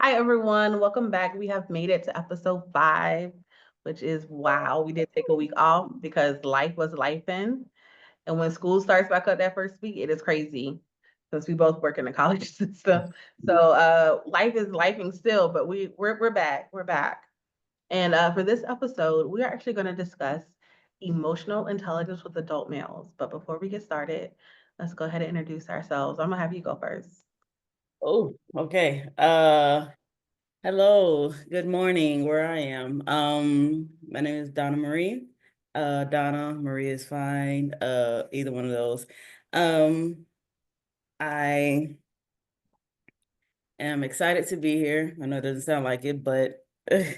Hi, everyone. Welcome back. We have made it to episode 5, which is wow. We did take a week off because life was lifing. And when school starts back up that first week, it is crazy since we both work in the college system. So life is lifing still, but we're back. We're back. And for this episode, we are actually going to discuss emotional intelligence with adult males. But before we get started, let's go ahead and introduce ourselves. I'm gonna have you go first. Oh, okay. Hello, good morning, where I am. My name is Donna Marie. Donna, Marie is fine. Either one of those. Um, I am excited to be here. I know it doesn't sound like it, but I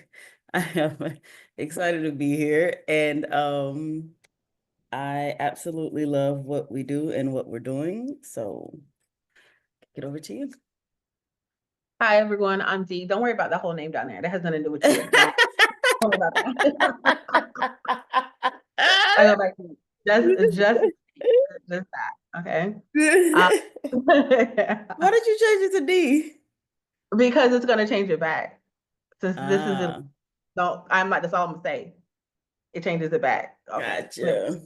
am excited to be here. And I absolutely love what we do and what we're doing. So get over to you. Hi, everyone. I'm Dee. Don't worry about the whole name down there. That has nothing to do with you. Don't worry about that. I go back to you. Just that. Okay. Um, Why did you change it to D? because it's gonna change it back. Since this isn't, Ah, don't. I'm not. That's all I'm gonna say. It changes it back. Okay. gotcha.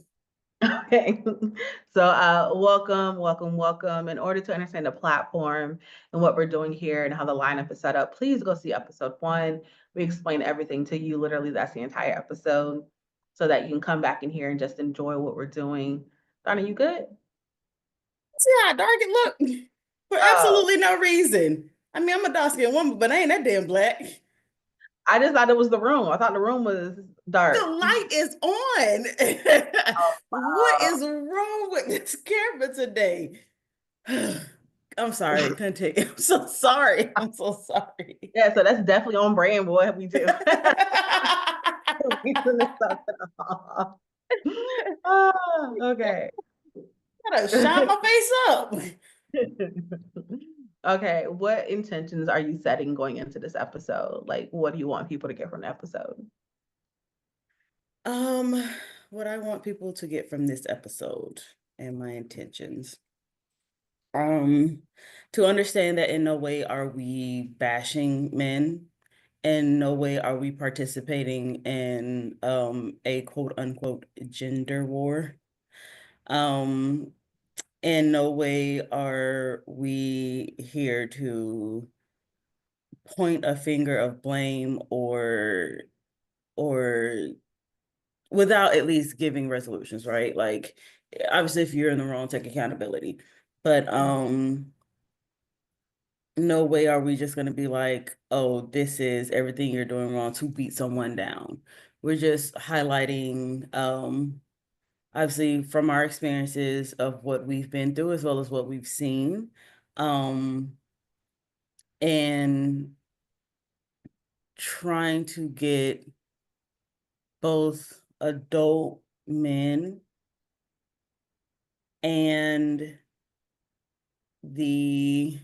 Okay. So welcome. In order to understand the platform and what we're doing here and how the lineup is set up, please go see episode 1. We explain everything to you. Literally, that's the entire episode. So that you can come back in here and just enjoy what we're doing. Donna, you good? See how dark it look? For Oh, absolutely no reason. I mean, I'm a dark-skinned woman, but I ain't that damn black. I just thought it was the room. I thought the room was The dark. light is on. Oh, What wow. is wrong with this camera today? I'm sorry, continue. I'm so sorry. I'm so sorry. Yeah, so that's definitely on brand, boy. We do. We turn this stuff off. Oh, okay. I done shot my face up. Okay, what intentions are you setting going into this episode? Like, what do you want people to get from the episode? Um, what I want people to get from this episode and my intentions. Um, to understand that in no way are we bashing men, in no way are we participating in a quote unquote gender war. Um, in no way are we here to point a finger of blame or without at least giving resolutions, right? Like obviously if you're in the wrong, take accountability. But no way are we just going to be like, oh, this is everything you're doing wrong to beat someone down. We're just highlighting obviously from our experiences of what we've been through as well as what we've seen. Um and trying to get both adult men and the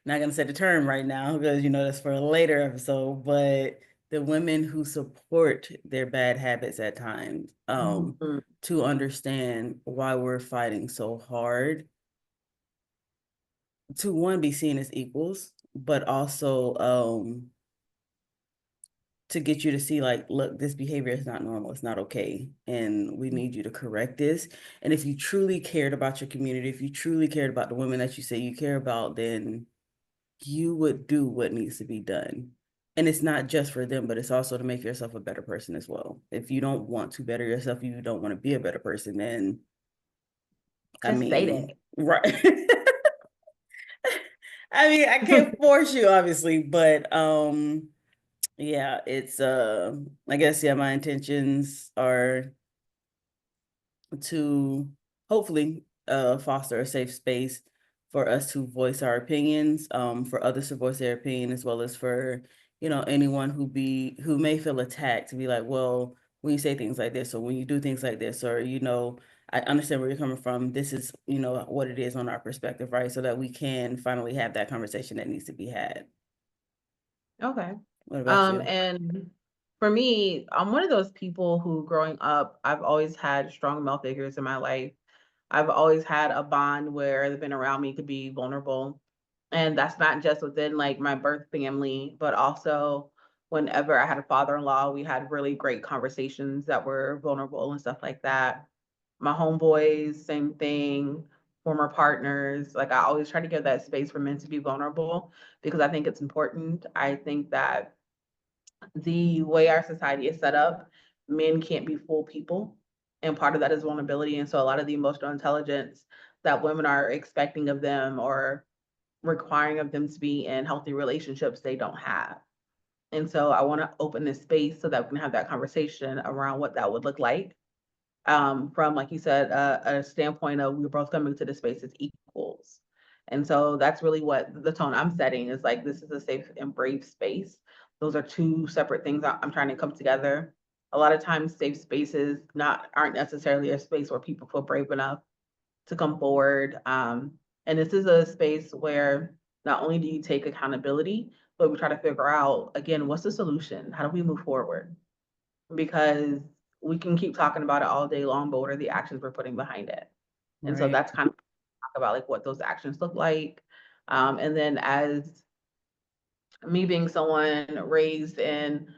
not gonna say the term right now because that's for a later episode, but the women who support their bad habits at times, Mhm. to understand why we're fighting so hard to one be seen as equals, but also to get you to see like, look, this behavior is not normal, it's not okay, and we need you to correct this. And if you truly cared about your community, if you truly cared about the women that you say you care about, then you would do what needs to be done. And it's not just for them, but it's also to make yourself a better person as well. If you don't want to better yourself, you don't want to be a better person, then I Just say that. mean, right. I mean, I can't force you, obviously, but yeah, it's I guess yeah, my intentions are to hopefully foster a safe space for us to voice our opinions, for others to voice their opinion, as well as for anyone who may feel attacked to be like, well, when you say things like this, or when you do things like this, or I understand where you're coming from. This is what it is on our perspective, right? So that we can finally have that conversation that needs to be had. Okay. What about you? And for me, I'm one of those people who growing up, I've always had strong male figures in my life. I've always had a bond where they've been around me, could be vulnerable. And that's not just within like my birth family, but also whenever I had a father-in-law, we had really great conversations that were vulnerable and stuff like that. My homeboys, same thing, former partners. Like I always try to give that space for men to be vulnerable because I think it's important. I think that the way our society is set up, men can't be full people. And part of that is vulnerability. And so a lot of the emotional intelligence that women are expecting of them or requiring of them to be in healthy relationships, they don't have. And so I want to open this space so that we can have that conversation around what that would look like. From, like you said, a standpoint of we're both coming to the space as equals. And so that's really what the tone I'm setting is like, this is a safe and brave space. Those are two separate things I'm trying to come together. A lot of times safe spaces aren't necessarily a space where people feel brave enough to come forward. And this is a space where not only do you take accountability, but we try to figure out, again, what's the solution? How do we move forward? Because we can keep talking about it all day long, but what are the actions we're putting behind it? And so Right. that's kind of talk about like what those actions look like. And then as me being someone raised in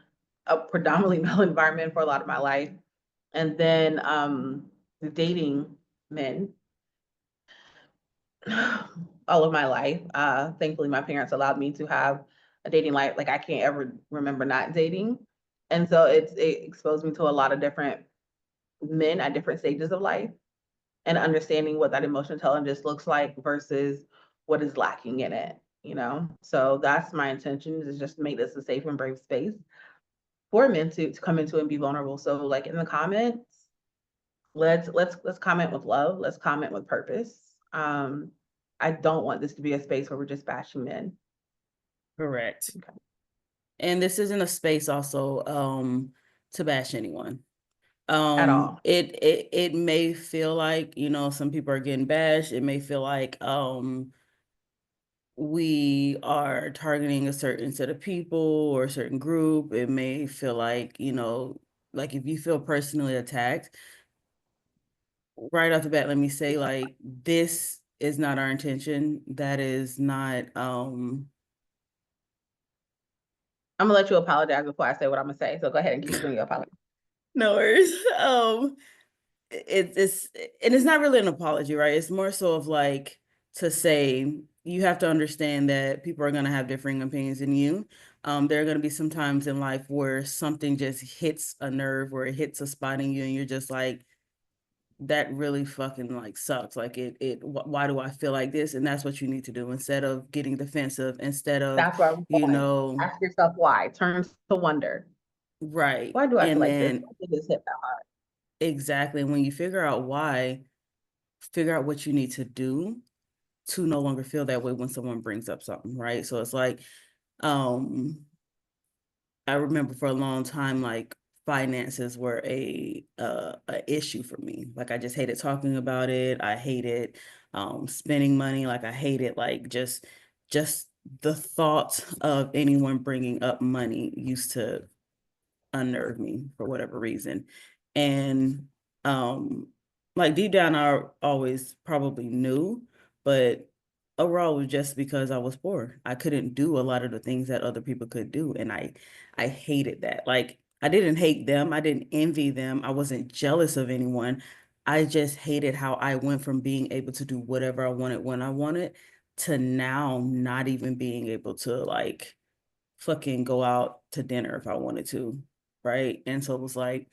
a predominantly male environment for a lot of my life, and then dating men all of my life. Thankfully, my parents allowed me to have a dating life. Like I can't ever remember not dating. And so it exposed me to a lot of different men at different stages of life and understanding what that emotional intelligence looks like versus what is lacking in it, you know? So that's my intention is just to make this a safe and brave space for men to come into and be vulnerable. So like in the comments, let's comment with love. Let's comment with purpose. I don't want this to be a space where we're just bashing men. Correct. Okay. And this isn't a space also to bash anyone. At all. It may feel like, you know, some people are getting bashed. It may feel like we are targeting a certain set of people or a certain group. It may feel like, you know, like if you feel personally attacked, right off the bat, let me say like this is not our intention. That is not I'm gonna let you apologize before I say what I'm gonna say. So go ahead and keep doing your apology. no worries. It's and it's not really an apology, right? It's more so of like to say you have to understand that people are going to have differing opinions than you. There are going to be some times in life where something just hits a nerve or it hits a spot in you and you're just like, that really fucking like sucks. Like why do I feel like this? And that's what you need to do instead of getting defensive, instead of, That's where I'm you going. know, Ask yourself why. Turn to wonder. right. Why do I feel And like this? then Why did this hit that hard? exactly when you figure out why, figure out what you need to do to no longer feel that way when someone brings up something, right? So it's like, um, I remember for a long time, like finances were a issue for me. Like I just hated talking about it. I hated spending money. Like I hated like just the thought of anyone bringing up money used to unnerve me for whatever reason. And um like deep down I always probably knew, but overall it was just because I was poor. I couldn't do a lot of the things that other people could do. And I hated that. Like I didn't hate them. I didn't envy them. I wasn't jealous of anyone. I just hated how I went from being able to do whatever I wanted when I wanted to now not even being able to like fucking go out to dinner if I wanted to, right? And so it was like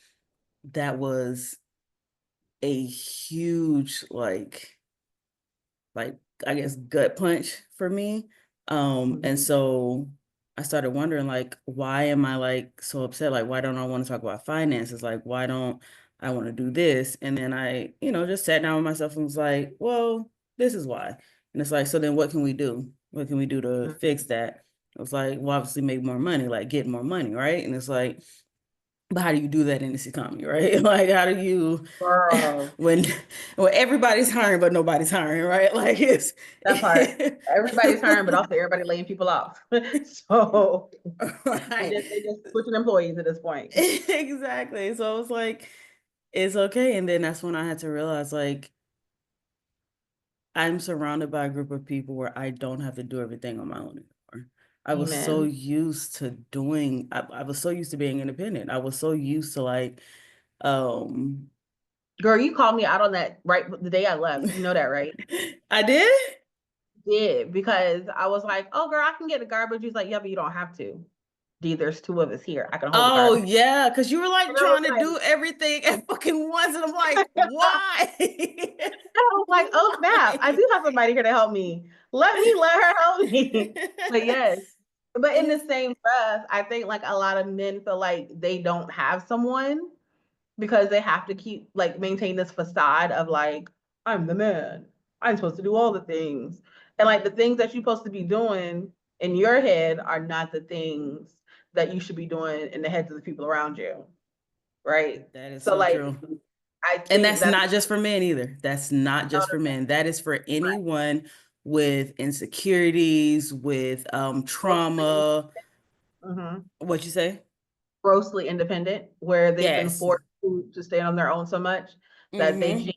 that was a huge like I guess gut punch for me. And Mhm. so I started wondering like why am I like so upset? Like why don't I want to talk about finances? Like why don't I want to do this? And then I, you know, just sat down with myself and was like, well, this is why. And it's like, so then what can we do? What can we do to fix that? It was like, well, obviously make more money, like get more money, right? And it's like, but how do you do that in this economy, right? Like, how do you Girl, when when everybody's hiring but nobody's hiring, right? Like it's that part. Everybody's hiring, but also everybody laying people off. So right. they just switching employees at this point. Exactly. So I was like, it's okay. And then that's when I had to realize like I'm surrounded by a group of people where I don't have to do everything on my own anymore. I was so Amen. used to doing, I was so used to being independent. I was so used to like, um, Girl, you called me out on that right the day I left. You know that, right? I did. Did because I was like, "Oh, girl, I can get the garbage." He's like, "Yeah, but you don't have to. D, there's two of us here. I can hold the Oh garbage." yeah, because you were like And I was trying to like, do everything at fucking once, and I'm like, why? I was like, "Oh snap! I Why? do have somebody here to help me. Let her help me." But yes, but And in the it's same breath, I think like a lot of men feel like they don't have someone because they have to keep like maintain this facade of like, I'm the man. I'm supposed to do all the things. And like the things that you're supposed to be doing in your head are not the things that you should be doing in the heads of the people around you. Right. that is So so like true. I And think that's that's not just for men either. That's not no, just for men. That is for right. anyone with insecurities, with Grossly, trauma. mhm. What you say? Grossly independent, where they've been Yes. forced to stand on their own so much that they Mm-hmm. can't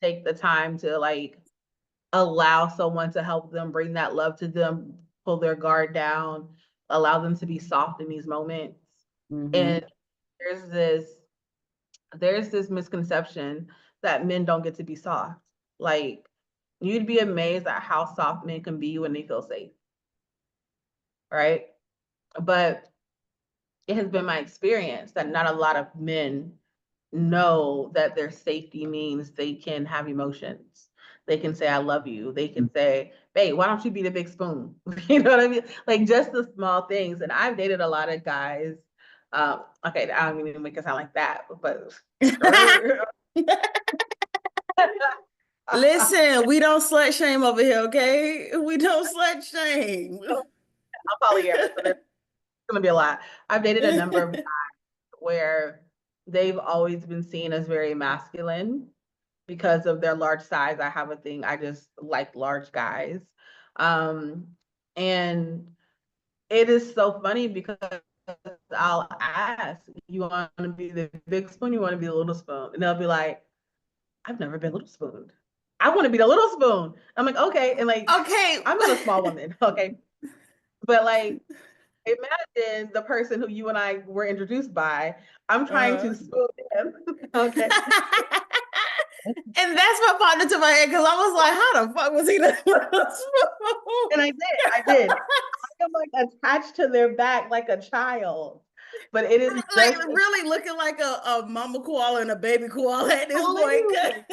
take the time to like allow someone to help them bring that love to them, pull their guard down, allow them to be soft in these moments. Mm-hmm. And there's this there's this misconception that men don't get to be soft. Like you'd be amazed at how soft men can be when they feel safe, right? But it has been my experience that not a lot of men know that their safety means they can have emotions. They can say, I love you. They can say, babe, why don't you be the big spoon? You know what I mean? Like just the small things. And I've dated a lot of guys. Okay, I don't mean to make it sound like that, but Listen, we don't slut shame over here, okay? We don't slut shame. I'm polyamorous, so there's gonna be a lot. I've dated a number of guys where they've always been seen as very masculine because of their large size. I have a thing, I just like large guys. Um, and it is so funny because I'll ask, you want to be the big spoon, you want to be the little spoon? And they'll be like, I've never been little spooned. I want to be the little spoon. I'm like, okay. And like, Okay. I'm not a small woman, okay? But like, imagine the person who you and I were introduced by. I'm trying Uh, to spoon him, okay? and that's what popped into my head because I was like, how the fuck was he the And I did. I am like attached to their back like a child. But it is like just really looking like a mama koala and a baby koala at this point? literally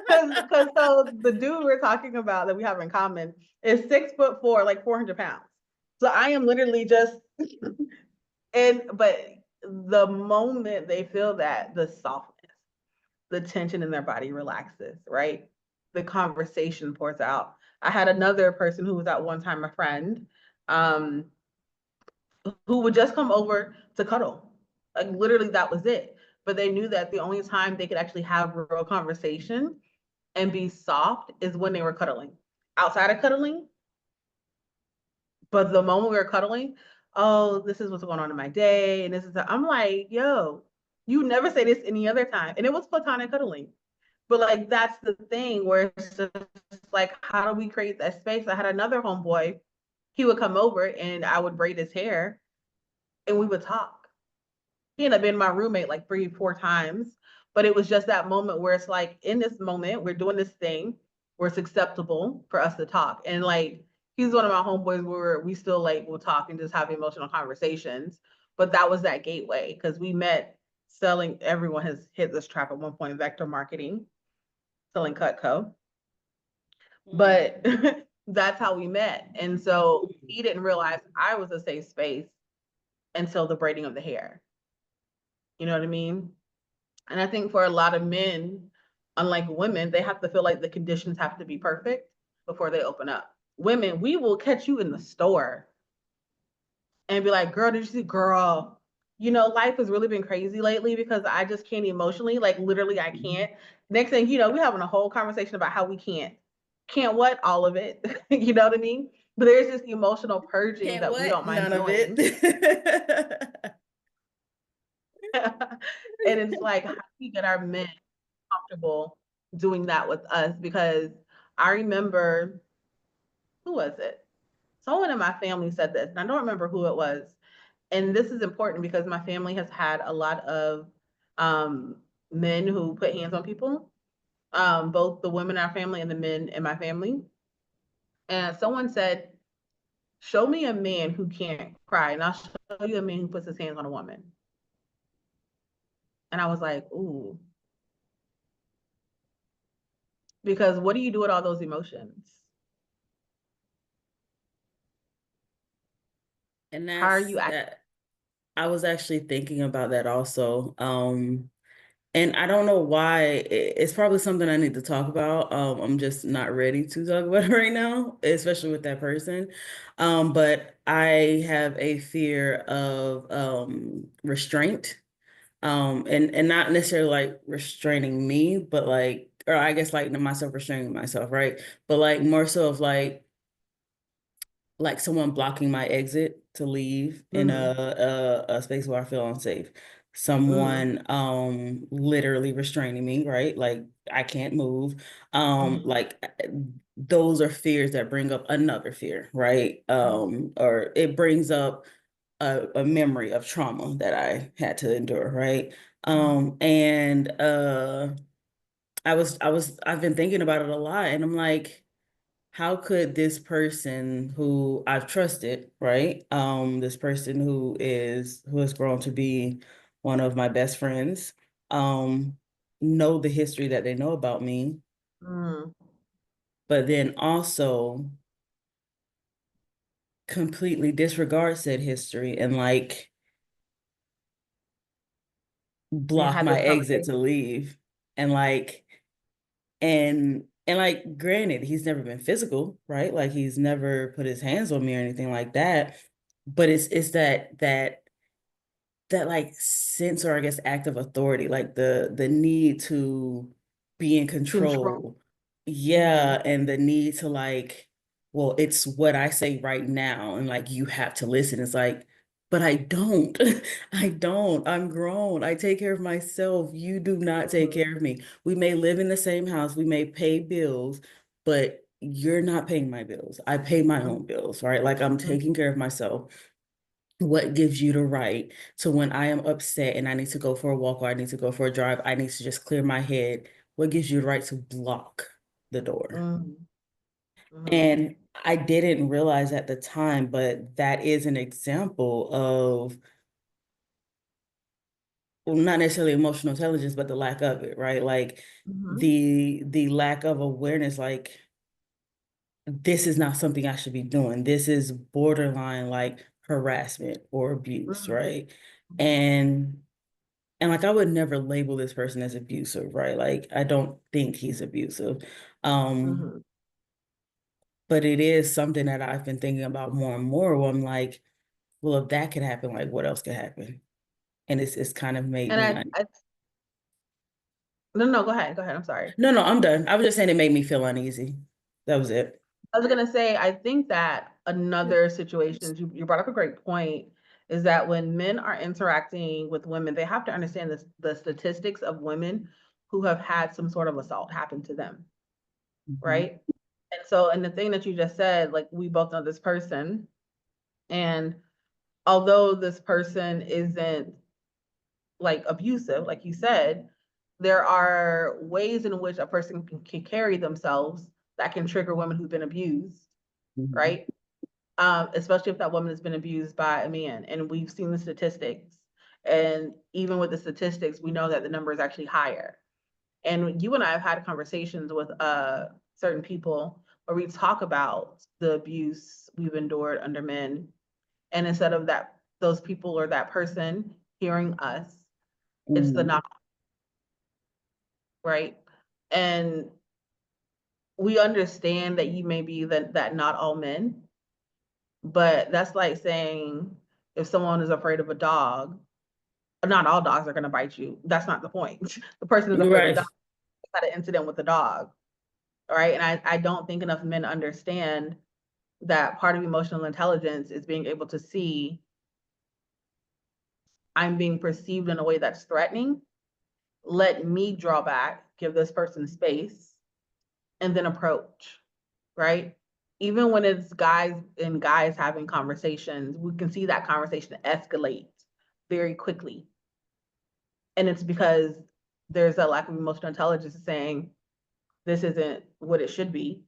because so the dude we're talking about that we have in common is 6'4", like 400 pounds. So I am literally just and but the moment they feel that, the softness, the tension in their body relaxes, right? The conversation pours out. I had another person who was at one time a friend, um, who would just come over to cuddle. Like literally that was it. But they knew that the only time they could actually have real conversation and be soft is when they were cuddling. Outside of cuddling, but the moment we were cuddling, oh, this is what's going on in my day, and this is I'm like, yo, you never say this any other time, and it was platonic cuddling. But like that's the thing where it's just like, how do we create that space? I had another homeboy, he would come over and I would braid his hair, and we would talk. He ended up being my roommate like 3, 4 times. But it was just that moment where it's like, in this moment, we're doing this thing where it's acceptable for us to talk. And like, he's one of my homeboys where we still like will talk and just have emotional conversations. But that was that gateway because we met selling, everyone has hit this trap at one point, vector marketing, selling Cutco. Mm. But that's how we met. And so he didn't realize I was a safe space until the braiding of the hair. You know what I mean? And I think for a lot of men, unlike women, they have to feel like the conditions have to be perfect before they open up. Women, we will catch you in the store and be like, girl, did you see, girl? You know, life has really been crazy lately because I just can't emotionally, like literally, I can't. Next thing you know, we're having a whole conversation about how we can't. Can't what? All of it. You know what I mean? But there's this emotional purging Can't that we what? don't mind None of doing. it. And it's like, how do we get our men comfortable doing that with us? Because I remember, who was it? Someone in my family said this, and I don't remember who it was. And this is important because my family has had a lot of um, men who put hands on people, both the women in our family and the men in my family. And someone said, show me a man who can't cry, and I'll show you a man who puts his hands on a woman. And I was like, ooh, because what do you do with all those emotions? And How are you that I was actually thinking about that also. And I don't know why. It's probably something I need to talk about. I'm just not ready to talk about it right now, especially with that person. But I have a fear of restraint. And not necessarily like restraining me, but like, or I guess like myself restraining myself, right? But like more so of like someone blocking my exit to leave in mm-hmm, a space where I feel unsafe. mm-hmm, Someone literally restraining me, right? Like I can't move. mm-hmm, Like those are fears that bring up another fear, right? Or it brings up a memory of trauma that I had to endure, right? And I've been thinking about it a lot, and I'm like, how could this person who I've trusted, right? This person who has grown to be one of my best friends, um, know the history that they know about me, mm-hmm. but then also completely disregard said history and like And block had my this exit conversation. to leave. And like and like granted, he's never been physical, right? Like he's never put his hands on me or anything like that. But it's that like sense or I guess act of authority, like the need to be in Control. control. Mm-hmm, Yeah, and the need to like, well, it's what I say right now, and like you have to listen. It's like, but I don't. I don't. I'm grown. I take care of myself. You do not take mm-hmm, care of me. We may live in the same house, we may pay bills, but you're not paying my bills. I pay my own bills, right? Like I'm taking care of myself. What gives you the right to when I am upset and I need to go for a walk or I need to go for a drive, I need to just clear my head. What gives you the right to block the door? mm-hmm, mm-hmm. And I didn't realize at the time, but that is an example of, well, not necessarily emotional intelligence, but the lack of it, right? Like Mm-hmm. the lack of awareness, like this is not something I should be doing. This is borderline like harassment or abuse, Mhm, right? mhm, And And like I would never label this person as abusive, right? Like I don't think he's abusive. Um, mhm. but it is something that I've been thinking about more and more where I'm like, well, if that could happen, like what else could happen? And it's kind of made And me no, no, go ahead. I'm sorry. no, I'm done. I was just saying it made me feel uneasy. That was it. I was gonna say, I think that another situation, you brought up a great point, is that when men are interacting with women, they have to understand this, the statistics of women who have had some sort of assault happen to them, Mhm. right? And so, and the thing that you just said, like we both know this person, and although this person isn't like abusive, like you said, there are ways in which a person can carry themselves that can trigger women who've been abused, Mhm. right? Especially if that woman has been abused by a man. And we've seen the statistics. And even with the statistics, we know that the number is actually higher. And you and I have had conversations with certain people where we talk about the abuse we've endured under men. And instead of that, those people or that person hearing us, it's the Mhm. not right. And we understand that you may be that not all men, but that's like saying if someone is afraid of a dog, not all dogs are going to bite you. That's not the point. The person is afraid of a dog, Right. had an incident with a dog, right? And I don't think enough men understand that part of emotional intelligence is being able to see I'm being perceived in a way that's threatening. Let me draw back, give this person space, and then approach, right? Even when it's guys and guys having conversations, we can see that conversation escalate very quickly. And it's because there's a lack of emotional intelligence saying, this isn't what it should be.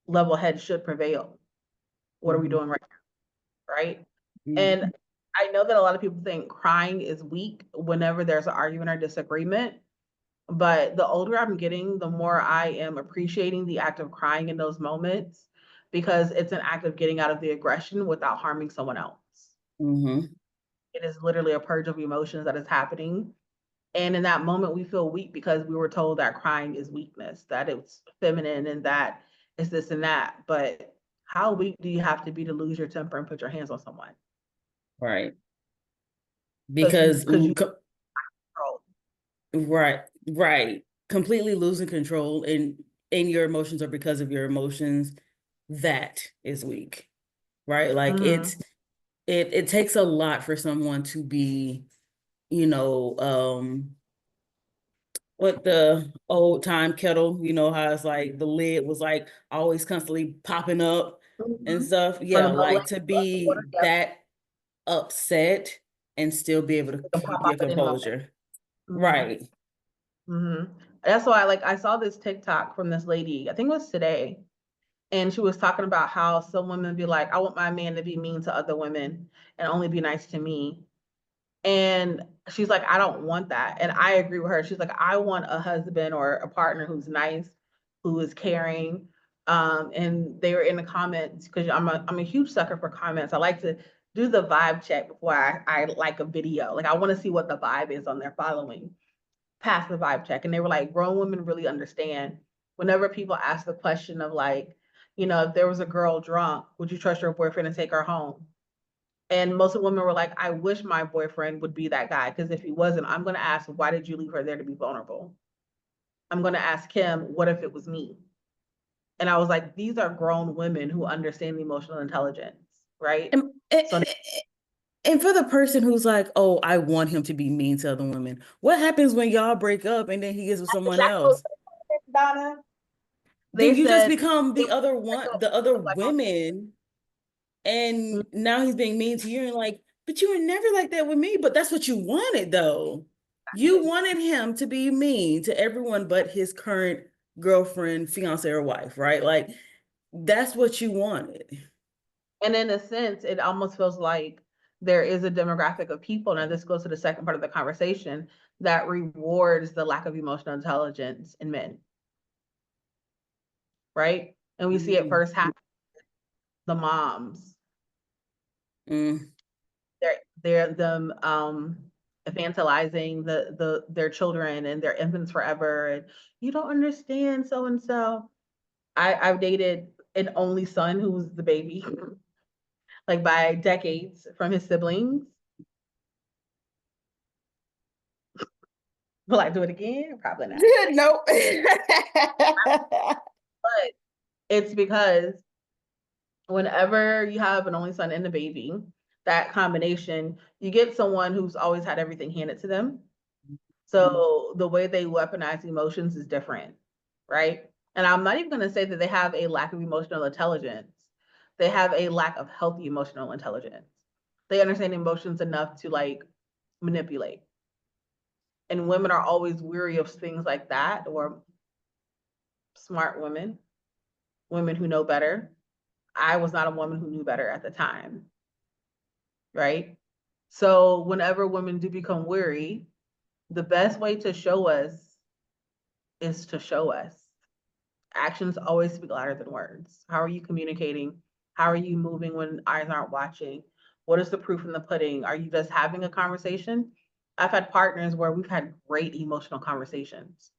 Level head should prevail. What are we Mhm. doing right now? Right? Mhm. And I know that a lot of people think crying is weak whenever there's an argument or disagreement. But the older I'm getting, the more I am appreciating the act of crying in those moments because it's an act of getting out of the aggression without harming someone else. Mhm. It is literally a purge of emotions that is happening. And in that moment, we feel weak because we were told that crying is weakness, that it's feminine and that it's this and that. But how weak do you have to be to lose your temper and put your hands on someone? Right. Because you Because because you control. right, right. Completely losing control in your emotions or because of your emotions, that is weak. Right? Like Mm-hmm. it takes a lot for someone to be, you know, what the old time kettle, how it's like the lid was like always constantly popping up and Mm-hmm. stuff. Or Yeah, the bubbling like to water, be yep, that upset and still be able to you can pop keep off your at any moment. composure. Mm-hmm. Right. Mm-hmm. That's why, like, I saw this TikTok from this lady, I think it was today, and she was talking about how some women be like, I want my man to be mean to other women and only be nice to me. And she's like, I don't want that. And I agree with her. She's like, I want a husband or a partner who's nice, who is caring. And they were in the comments because I'm a huge sucker for comments. I like to do the vibe check before I like a video. Like I want to see what the vibe is on their following. Pass the vibe check. And they were like, grown women really understand whenever people ask the question of like, if there was a girl drunk, would you trust your boyfriend to take her home? And most of the women were like, I wish my boyfriend would be that guy. Because if he wasn't, I'm going to ask, why did you leave her there to be vulnerable? I'm going to ask him, what if it was me? And I was like, these are grown women who understand emotional intelligence, right? And, So and for the person who's like, oh, I want him to be mean to other women, what happens when y'all break up and then he gets with someone else? Donna, Then they you just said, become they the other one, the other like, women, and mm, now he's being mean to you and like, but you were never like that with me. But that's what you wanted though. You exactly. wanted him to be mean to everyone but his current girlfriend, fiance, or wife, right? Like that's what you wanted. And in a sense, it almost feels like there is a demographic of people, now this goes to the second part of the conversation, that rewards the lack of emotional intelligence in men, right? And we see it Mm, firsthand, the moms, mm. they're them infantilizing their children and their infants forever. And you don't understand so and so. I've dated an only son who was the baby, like by decades from his siblings. Will I do it again? Probably not. Nope. But it's because whenever you have an only son and a baby, that combination, you get someone who's always had everything handed to them. So the way they weaponize emotions is different, right? And I'm not even going to say that they have a lack of emotional intelligence. They have a lack of healthy emotional intelligence. They understand emotions enough to like manipulate. And women are always weary of things like that, or smart women, women who know better. I was not a woman who knew better at the time, right? So whenever women do become weary, the best way to show us is to show us. Actions always speak louder than words. How are you communicating? How are you moving when eyes aren't watching? What is the proof in the pudding? Are you just having a conversation? I've had partners where we've had great emotional conversations,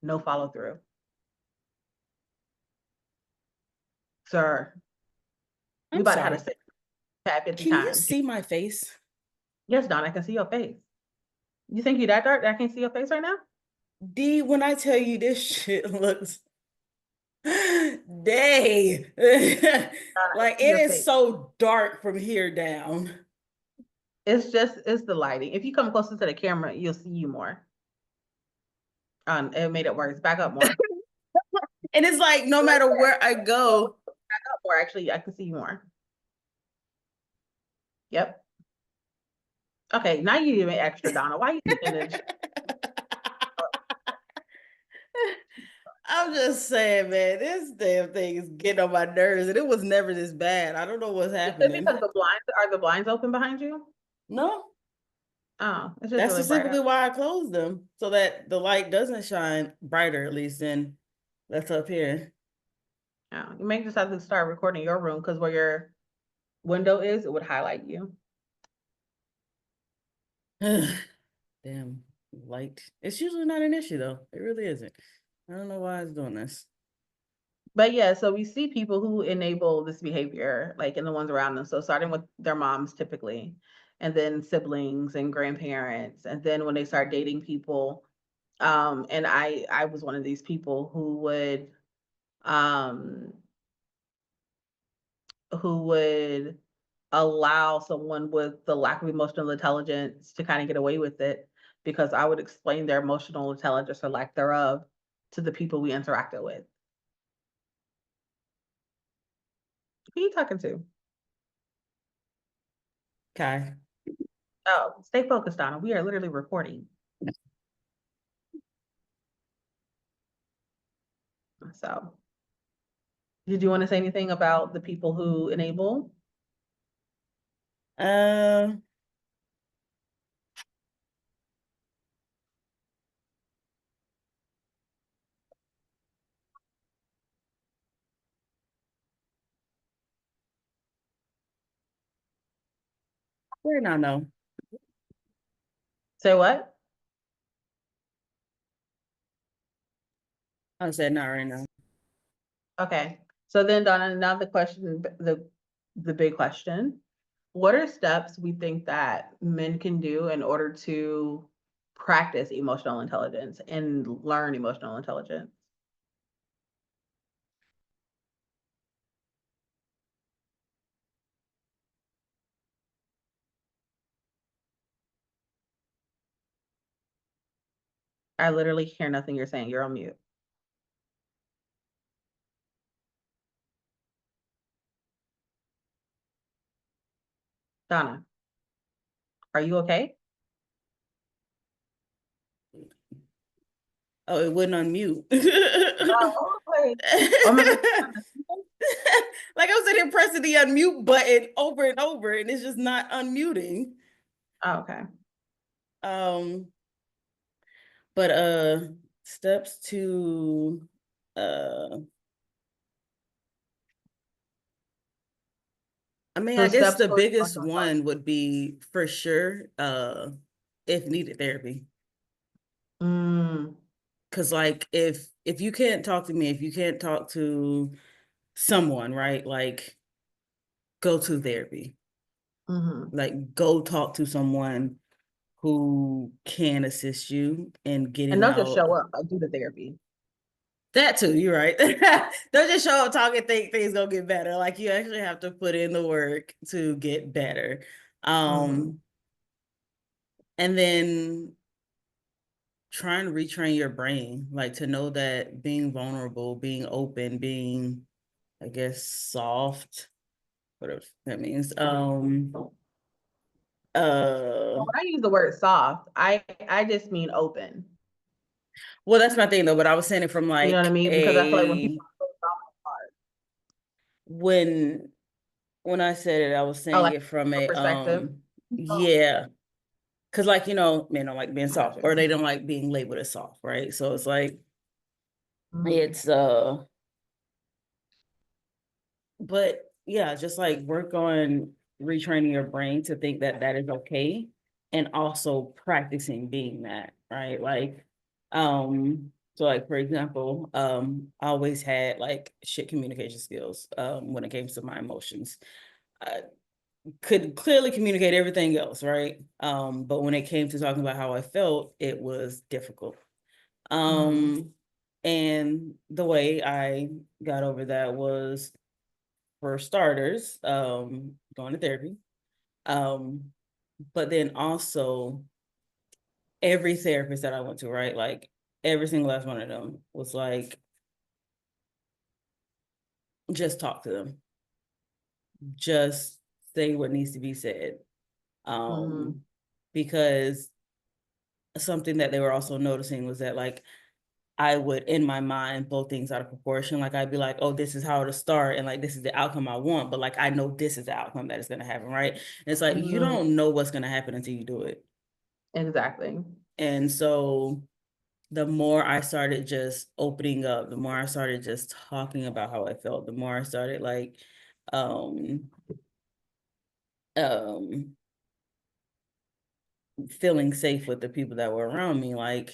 no follow through. Sir, we I'm about to have to sorry. say that 50 Can you times. see my face? Yes, Don, I can see your face. You think you that dark that I can't see your face right now? D, when I tell you this shit looks day. Don, I can Like see it your is face. so dark from here down. It's the lighting. If you come closer to the camera, you'll see you more. It made it worse. Back up more. And it's like no matter where I go. Or actually, I can see you more. Yep. Okay, now you even extra, Donna. Why you in the I'm just saying, man, this damn thing is getting on my nerves, and it was never this bad. I don't know what's Is it happening. because the blinds open behind you? No, Oh, it's just that's really bright specifically out. why I closed them so that the light doesn't shine brighter, at least than that's up here. Oh, you may just have to start recording your room because where your window is, it would highlight you. Damn light. It's usually not an issue though. It really isn't. I don't know why it's doing this. But yeah, so we see people who enable this behavior, like in the ones around them. So starting with their moms typically, and then siblings and grandparents, and then when they start dating people, and I was one of these people um who would allow someone with the lack of emotional intelligence to kind of get away with it because I would explain their emotional intelligence or lack thereof to the people we interacted with. Who are you talking to? Kai. Oh, stay focused, Donna. We are literally recording. So, did you want to say anything about the people who enable? Uh, where now? No, Say what? I said not right now. Okay. So then, Donna, now the big question. What are steps we think that men can do in order to practice emotional intelligence and learn emotional intelligence? I literally hear nothing you're saying. You're on mute. Donna, are you okay? Oh, it wouldn't unmute. Oh, okay. Oh my God. Like I was sitting here pressing the unmute button over and over, and it's just not unmuting. Oh, okay. Um, but steps to uh I mean, So I guess steps the towards biggest emotional intelligence. one would be for sure, if needed therapy. Mm, Cause like if you can't talk to me, if you can't talk to someone, right? Like go to therapy. hmm. Like go talk to someone who can assist you in And getting don't just out. show up, like do the therapy. That too, you're right. Don't just show up talking, think things gonna get better. Like you actually have to put in the work to get better. Hmm. Um, and then try and retrain your brain, like to know that being vulnerable, being open, being, I guess, soft, whatever that means. Uh, When I use the word soft, I just mean open. well, that's my thing though, but I was saying it from You know what I like mean? Because I feel like when people a are so soft, it's hard. when when I said it, I was Oh, saying like it from your a perspective. Oh, yeah. Cause like, men don't like being I got soft or you. they don't like being labeled as soft, right? So it's like Mm, it's but yeah, just like work on retraining your brain to think that that is okay and also practicing being that, right? Like so like for example, I always had like shit communication skills when it came to my emotions. I could clearly communicate everything else, right? But when it came to talking about how I felt, it was difficult. mm, Um, and the way I got over that was, for starters, going to therapy. Um, but then also every therapist that I went to, right? Like every single last one of them was like, just talk to them. Just say what needs to be said. Mm-hmm. Because something that they were also noticing was that like I would in my mind blow things out of proportion. Like I'd be like, oh, this is how it'll start, and like this is the outcome I want, but like I know this is the outcome that is gonna happen, right? And it's like you Mm-hmm. don't know what's gonna happen until you do it. Exactly. And so the more I started just opening up, the more I started just talking about how I felt, the more I started like um um feeling safe with the people that were around me, like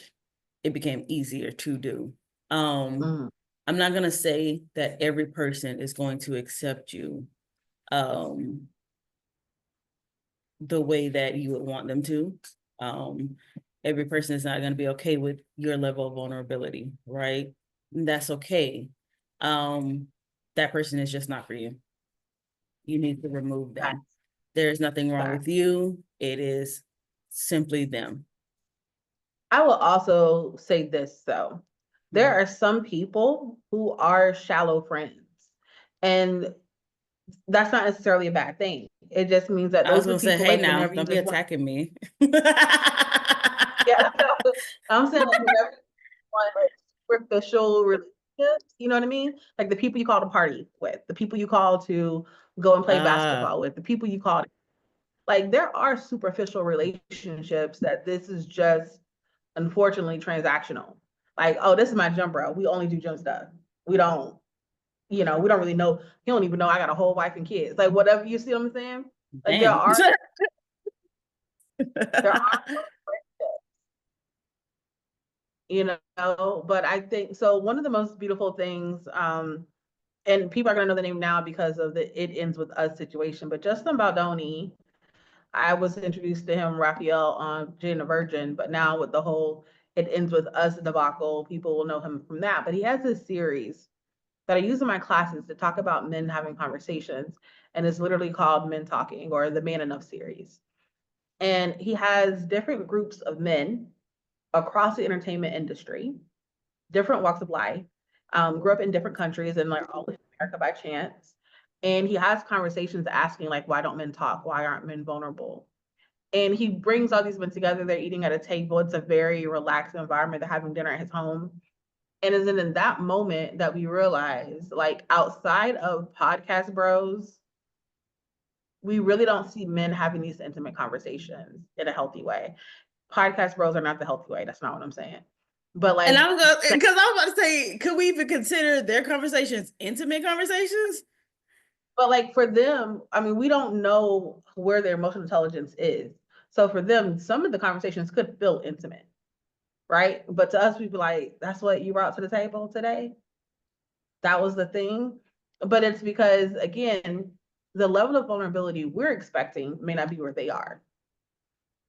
it became easier to do. Um, Mm-hmm. I'm not gonna say that every person is going to accept you um the way that you would want them to. Um, every person is not gonna be okay with your level of vulnerability, right? And that's okay. Um, that person is just not for you. You need to remove them. Facts. There's nothing wrong with Facts. you. It is simply them. I will also say this though. There are some people who are shallow friends, and that's not necessarily a bad thing. It just means that I was those are gonna say, people hey like now, whenever you don't be just want, attacking me. yeah, no, I'm saying like whenever you want like superficial relationships, you know what I mean? Like the people you call to party with, the people you call to go and play basketball with, the people you call, like there are superficial relationships that this is just unfortunately transactional. Like, oh, this is my gym bro. We only do gym stuff. We don't, we don't really know. He don't even know I got a whole wife and kids. Like whatever, you see what I'm saying? Like Damn. there are, but I think so. One of the most beautiful things, and people are gonna know the name now because of the "It Ends with Us" situation. But Justin Baldoni, I was introduced to him, Raphael, on Jane the Virgin, but now with the whole "It Ends with Us" debacle, people will know him from that. But he has this series that I use in my classes to talk about men having conversations, and it's literally called Men Talking or the Man Enough series. And he has different groups of men across the entertainment industry, different walks of life, grew up in different countries and like all in America by chance. And he has conversations asking like, why don't men talk? Why aren't men vulnerable? And he brings all these men together. They're eating at a table. It's a very relaxed environment. They're having dinner at his home. And it's in that moment that we realize, like outside of podcast bros, we really don't see men having these intimate conversations in a healthy way. Podcast bros are not the healthy way. That's not what I'm saying. But And like, I was gonna, because I was about to say, could we even consider their conversations intimate conversations? but like for them, I mean, we don't know where their emotional intelligence is. So for them, some of the conversations could feel intimate, right? But to us, we'd be like, that's what you brought to the table today. That was the thing. But it's because, again, the level of vulnerability we're expecting may not be where they are.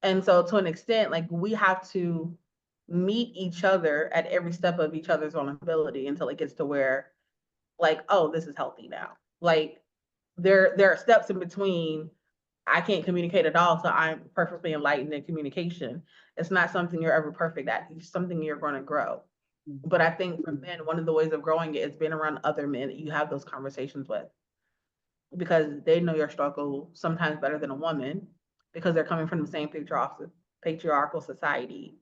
And so, to an extent, like we have to meet each other at every step of each other's vulnerability until it gets to where, like, oh, this is healthy now. Like, there are steps in between. I can't communicate at all, so I'm perfectly enlightened in communication. It's not something you're ever perfect at. It's something you're going to grow. But I think for men, one of the ways of growing it is being around other men that you have those conversations with because they know your struggle sometimes better than a woman because they're coming from the same patriarchal society,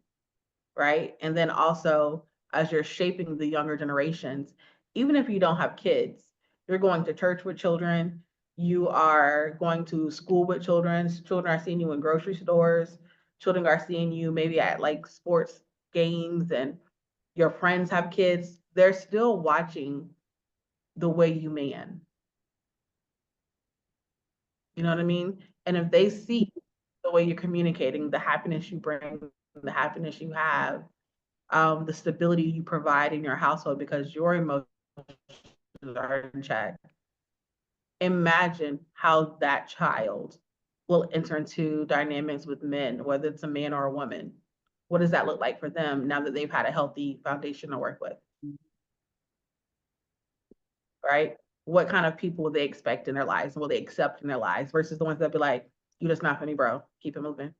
right? And then also, as you're shaping the younger generations, even if you don't have kids, you're going to church with children, you are going to school with children, children are seeing you in grocery stores, children are seeing you maybe at like sports games, and your friends have kids. They're still watching the way you man. You know what I mean? And if they see the way you're communicating, the happiness you bring, the happiness you have, the stability you provide in your household because your emotions are in check, imagine how that child will enter into dynamics with men, whether it's a man or a woman. What does that look like for them now that they've had a healthy foundation to work with, right? What kind of people will they expect in their lives and will they accept in their lives versus the ones that be like, you just not for me, bro. Keep it moving.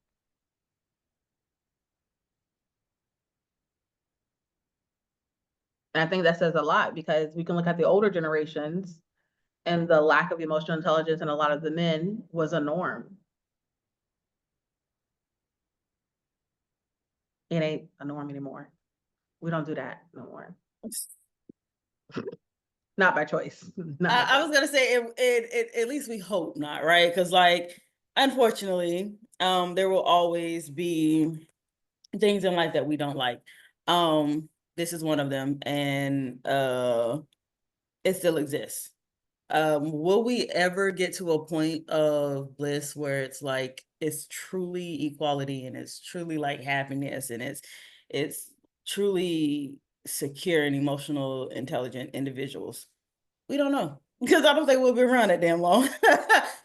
And I think that says a lot because we can look at the older generations. and the lack of emotional intelligence in a lot of the men was a norm. It ain't a norm anymore. We don't do that no more. Not by choice. Not by I choice. was gonna say at least we hope not, right? Because like unfortunately, there will always be things in life that we don't like. This is one of them, and it still exists. Will we ever get to a point of bliss where it's like it's truly equality and it's truly like happiness and it's truly secure and emotional intelligent individuals? We don't know. Because I don't think we'll be around that damn long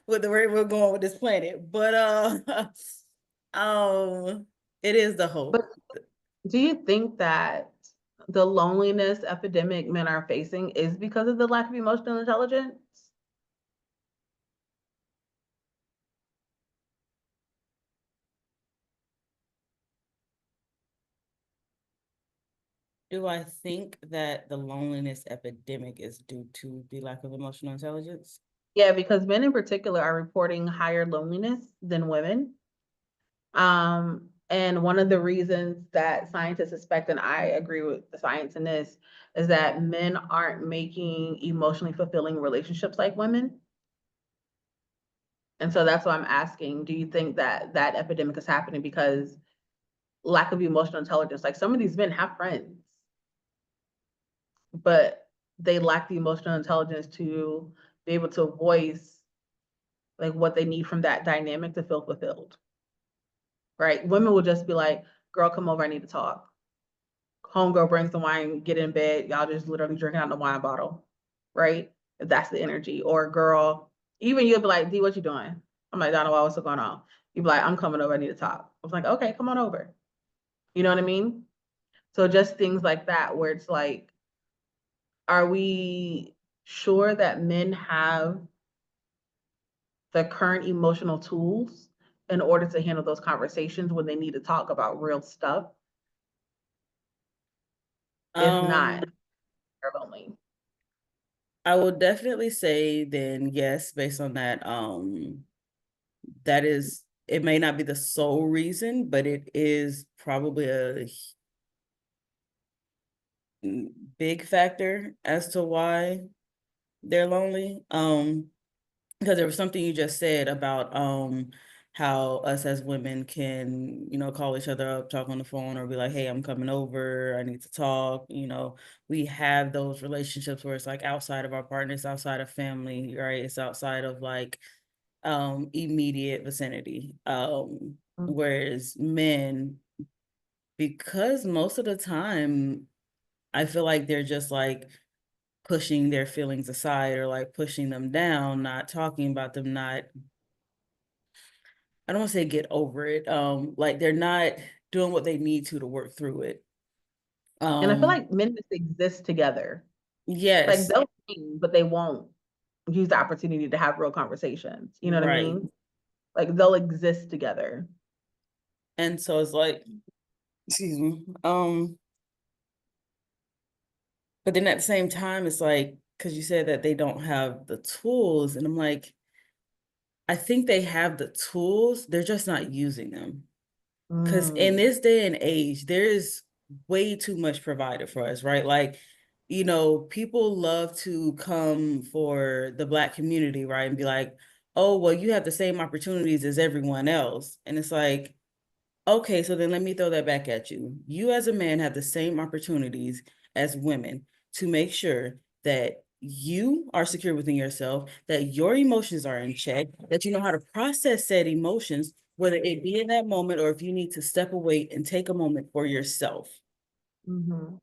with the way we're going with this planet. But um it is the But hope. do you think that the loneliness epidemic men are facing is because of the lack of emotional intelligence? Do I think that the loneliness epidemic is due to the lack of emotional intelligence? Yeah, because men in particular are reporting higher loneliness than women. And one of the reasons that scientists suspect, and I agree with the science in this, is that men aren't making emotionally fulfilling relationships like women. And so that's why I'm asking, do you think that that epidemic is happening because lack of emotional intelligence? Like some of these men have friends, but they lack the emotional intelligence to be able to voice like what they need from that dynamic to feel fulfilled, right? Women will just be like, girl, come over, I need to talk. Homegirl brings the wine, get in bed, y'all just literally drinking out the wine bottle, right? If that's the energy. Or girl, even you'll be like, D, what you doing? I'm like, Donna, what's going on? You'd be like, I'm coming over, I need to talk. I was like, okay, come on over. You know what I mean? So just things like that where it's like, are we sure that men have the current emotional tools in order to handle those conversations when they need to talk about real stuff? If not, Um, they're lonely. I will definitely say then yes, based on that. That is, it may not be the sole reason, but it is probably a big factor as to why they're lonely. Because there was something you just said about how us as women can, call each other up, talk on the phone, or be like, hey, I'm coming over, I need to talk. We have those relationships where it's like outside of our partners, outside of family, right? It's outside of like immediate vicinity. Whereas men, because most of the time I feel like they're just like pushing their feelings aside or like pushing them down, not talking about them, not, I don't want to say get over it. Like they're not doing what they need to work through it. And I feel Um, like men just exist together. Like yes, they'll sing, but they won't use the opportunity to have real conversations. You know what I right. mean? Like they'll exist together. And so it's like, excuse me. But then at the same time, it's like, because you said that they don't have the tools, and I'm like, I think they have the tools, they're just not using them. Because in Mm, this day and age, there's way too much provided for us, right? Like, people love to come for the Black community, right? And be like, oh, well, you have the same opportunities as everyone else. And it's like, okay, so then let me throw that back at you. You as a man have the same opportunities as women to make sure that you are secure within yourself, that your emotions are in check, that you know how to process said emotions, whether it be in that moment or if you need to step away and take a moment for yourself. mhm.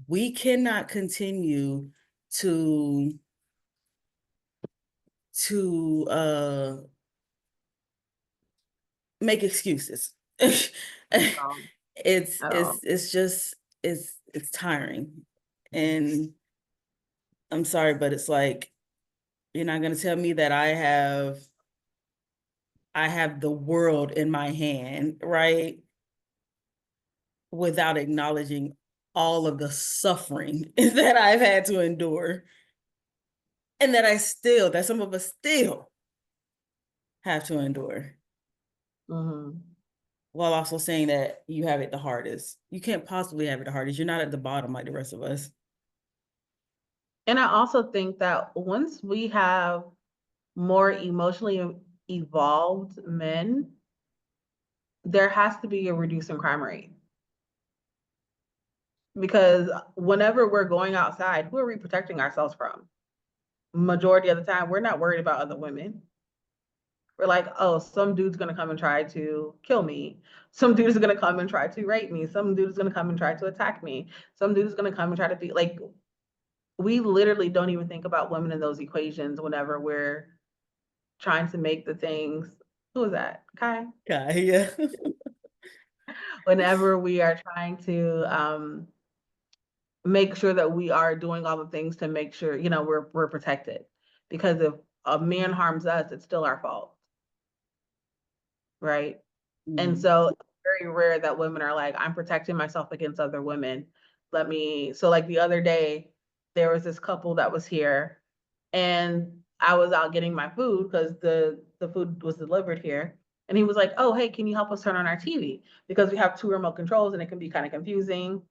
We cannot continue to to make excuses. it's Um, it's at all. it's just it's tiring. And I'm sorry, but it's like you're not gonna tell me that I have the world in my hand, right? Without acknowledging all of the suffering that I've had to endure. and that some of us still have to endure, Hmm. while also saying that you have it the hardest. You can't possibly have it the hardest. You're not at the bottom like the rest of us. And I also think that once we have more emotionally evolved men, there has to be a reducing crime rate. Because whenever we're going outside, who are we protecting ourselves from? Majority of the time, we're not worried about other women. We're like, oh, some dude's gonna come and try to kill me. Some dude is gonna come and try to rape me. Some dude is gonna come and try to attack me. Some dude is gonna come and try to be like, we literally don't even think about women in those equations whenever we're trying to make the things. Who is that? Kai. Yeah. Whenever we are trying to make sure that we are doing all the things to make sure, we're protected. Because if a man harms us, it's still our fault, right? And Mm. so it's very rare that women are like, I'm protecting myself against other women. So like the other day, there was this couple that was here and I was out getting my food because the food was delivered here. And he was like, oh, hey, can you help us turn on our TV? Because we have two remote controls and it can be kind of confusing.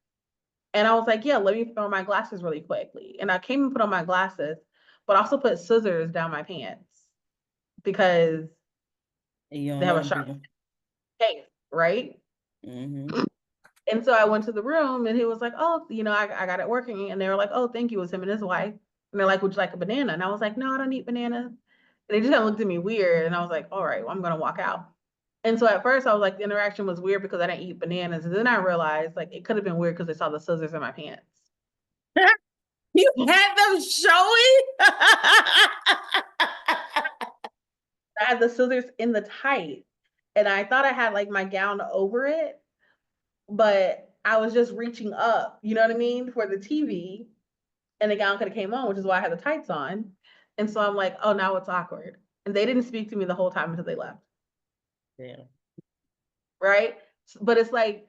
And I was like, yeah, let me put on my glasses really quickly. And I came and put on my glasses, but also put scissors down my pants because And you they don't have know a them sharp people. case, right? Mm-hmm. And so I went to the room and he was like, oh, I got it working. And they were like, oh, thank you. It was him and his wife. And they're like, would you like a banana? And I was like, no, I don't eat bananas. And they just kind of looked at me weird. And I was like, all right, well, I'm going to walk out. And so at first I was like, the interaction was weird because I didn't eat bananas. And then I realized like it could have been weird because they saw the scissors in my pants. You had them showing? I had the scissors in the tight. And I thought I had like my gown over it, but I was just reaching up, you know what I mean, for the TV. And the gown could have came on, which is why I had the tights on. And so I'm like, oh, now it's awkward. And they didn't speak to me the whole time until they left. Yeah. Right. But it's like,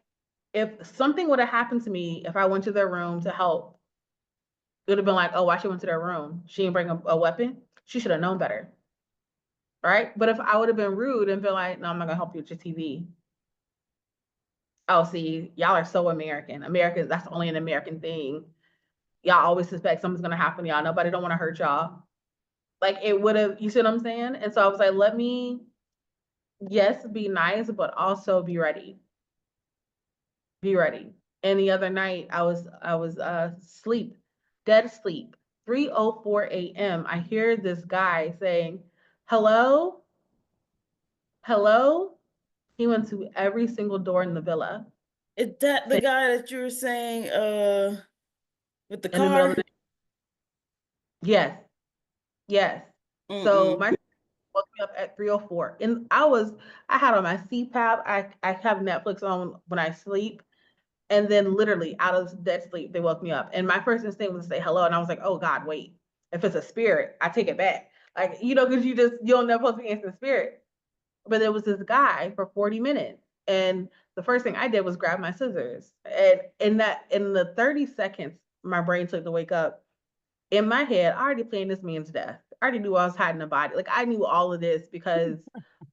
if something would have happened to me, if I went to their room to help, it would have been like, oh, why she went to their room? She didn't bring a weapon. She should have known better. Right. But if I would have been rude and been like, no, I'm not going to help you with your TV. Oh, see, y'all are so American. America, that's only an American thing. Y'all always suspect something's going to happen to y'all. Nobody don't want to hurt y'all. Like it would have, you see what I'm saying? And so I was like, let me, yes, be nice, but also be ready. Be ready. And the other night I was sleep, dead sleep. 3:04 a.m. I hear this guy saying, hello, hello. He went to every single door in the villa. Is that the Saying guy that you were saying with the in the middle of the car? night. Yes, yes. So Mm-mm. my woke me up at 3:04. And I had on my CPAP. I have Netflix on when I sleep. And then literally out of dead sleep, they woke me up. And my first instinct was to say hello. And I was like, oh God, wait. If it's a spirit, I take it back. Like, because you don't know supposed to be answering spirit. But there was this guy for 40 minutes. And the first thing I did was grab my scissors. And in the 30 seconds my brain took to wake up, in my head, I already planned this man's death. I already knew I was hiding a body. Like I knew all of this because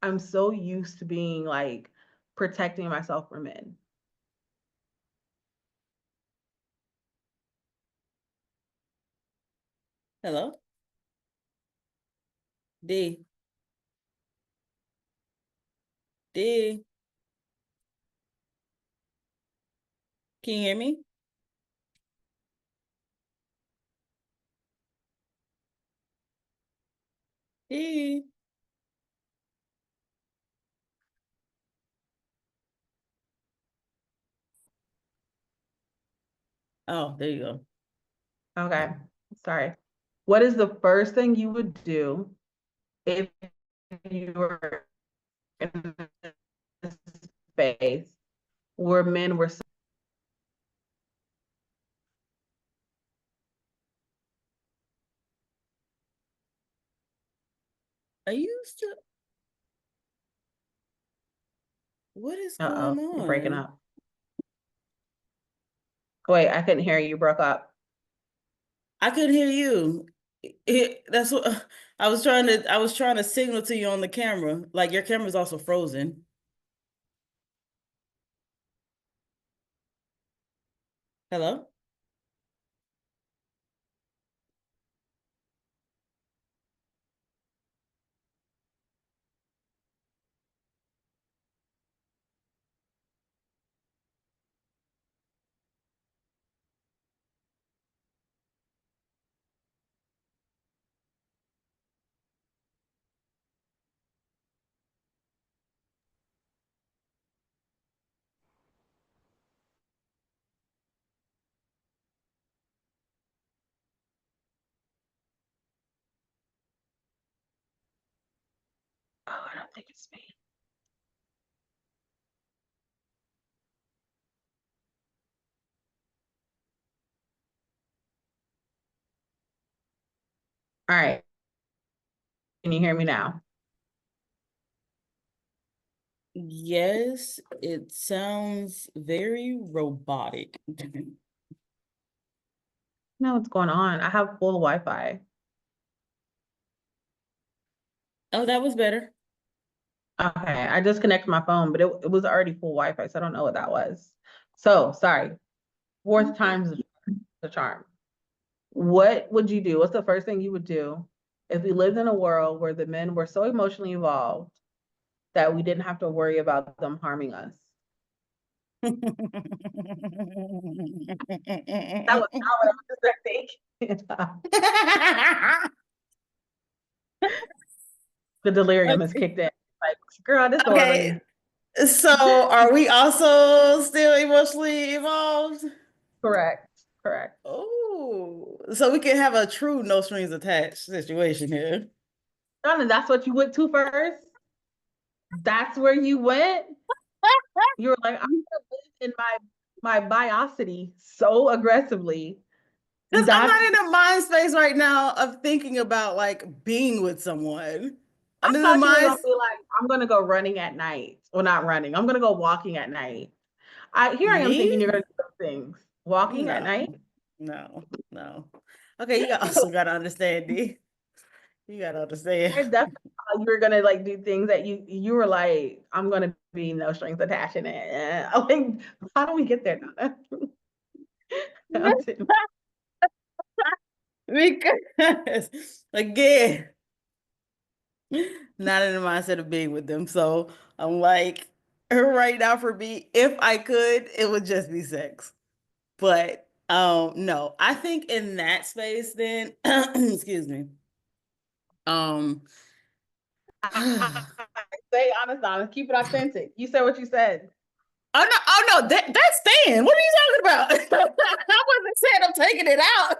I'm so used to being like protecting myself from men. Hello? D. D. Can you hear me? D. Oh, there you go. Okay. Sorry. What is the first thing you would do if you were in a space where men were so Are you still? What is going uh-oh, you're breaking on? up. Wait, I couldn't hear you. You broke up. I couldn't hear you. That's what I was trying to signal to you on the camera. Like your camera's also frozen. Hello? Oh, I don't think it's me. All right. Can you hear me now? Yes, it sounds very robotic. No, what's going on? I have full Wi-Fi. Oh, that was better. Okay, I just connected my phone, but it was already full Wi-Fi, so I don't know what that was. So sorry. Fourth time's the charm. What would you do? What's the first thing you would do if we lived in a world where the men were so emotionally involved that we didn't have to worry about them harming us? That was not what I was expecting. The delirium has Okay. kicked in. Like, girl, this don't work Okay. on So are we also still emotionally evolved? correct. Correct. Oh, so we can have a true no strings attached situation here. Donna, that's what you went to first. That's where you went. You were like, I'm gonna live in my biosity so aggressively. Because I'm That's not in a mind space right now of thinking about like being with someone. I I'm in the thought you were mind. gonna be like, I'm gonna go running at night. Well, not running. I'm gonna go walking at night. I here I am Me? thinking you're gonna do those things. Walking at night. No, no, no. Okay, you also gotta understand, D. You gotta understand. I definitely thought you were gonna like do things that you were like, I'm gonna be no strings attached in it. I'm like, how do we get there, Donna? Because again, not in the mindset of being with them. So I'm like, right now for me, if I could, it would just be sex. But no, I think in that space then, excuse me. Um Say honest, honest. Keep it authentic. You said what you said. Oh no, that's staying. What are you talking about? I wasn't saying I'm taking it out.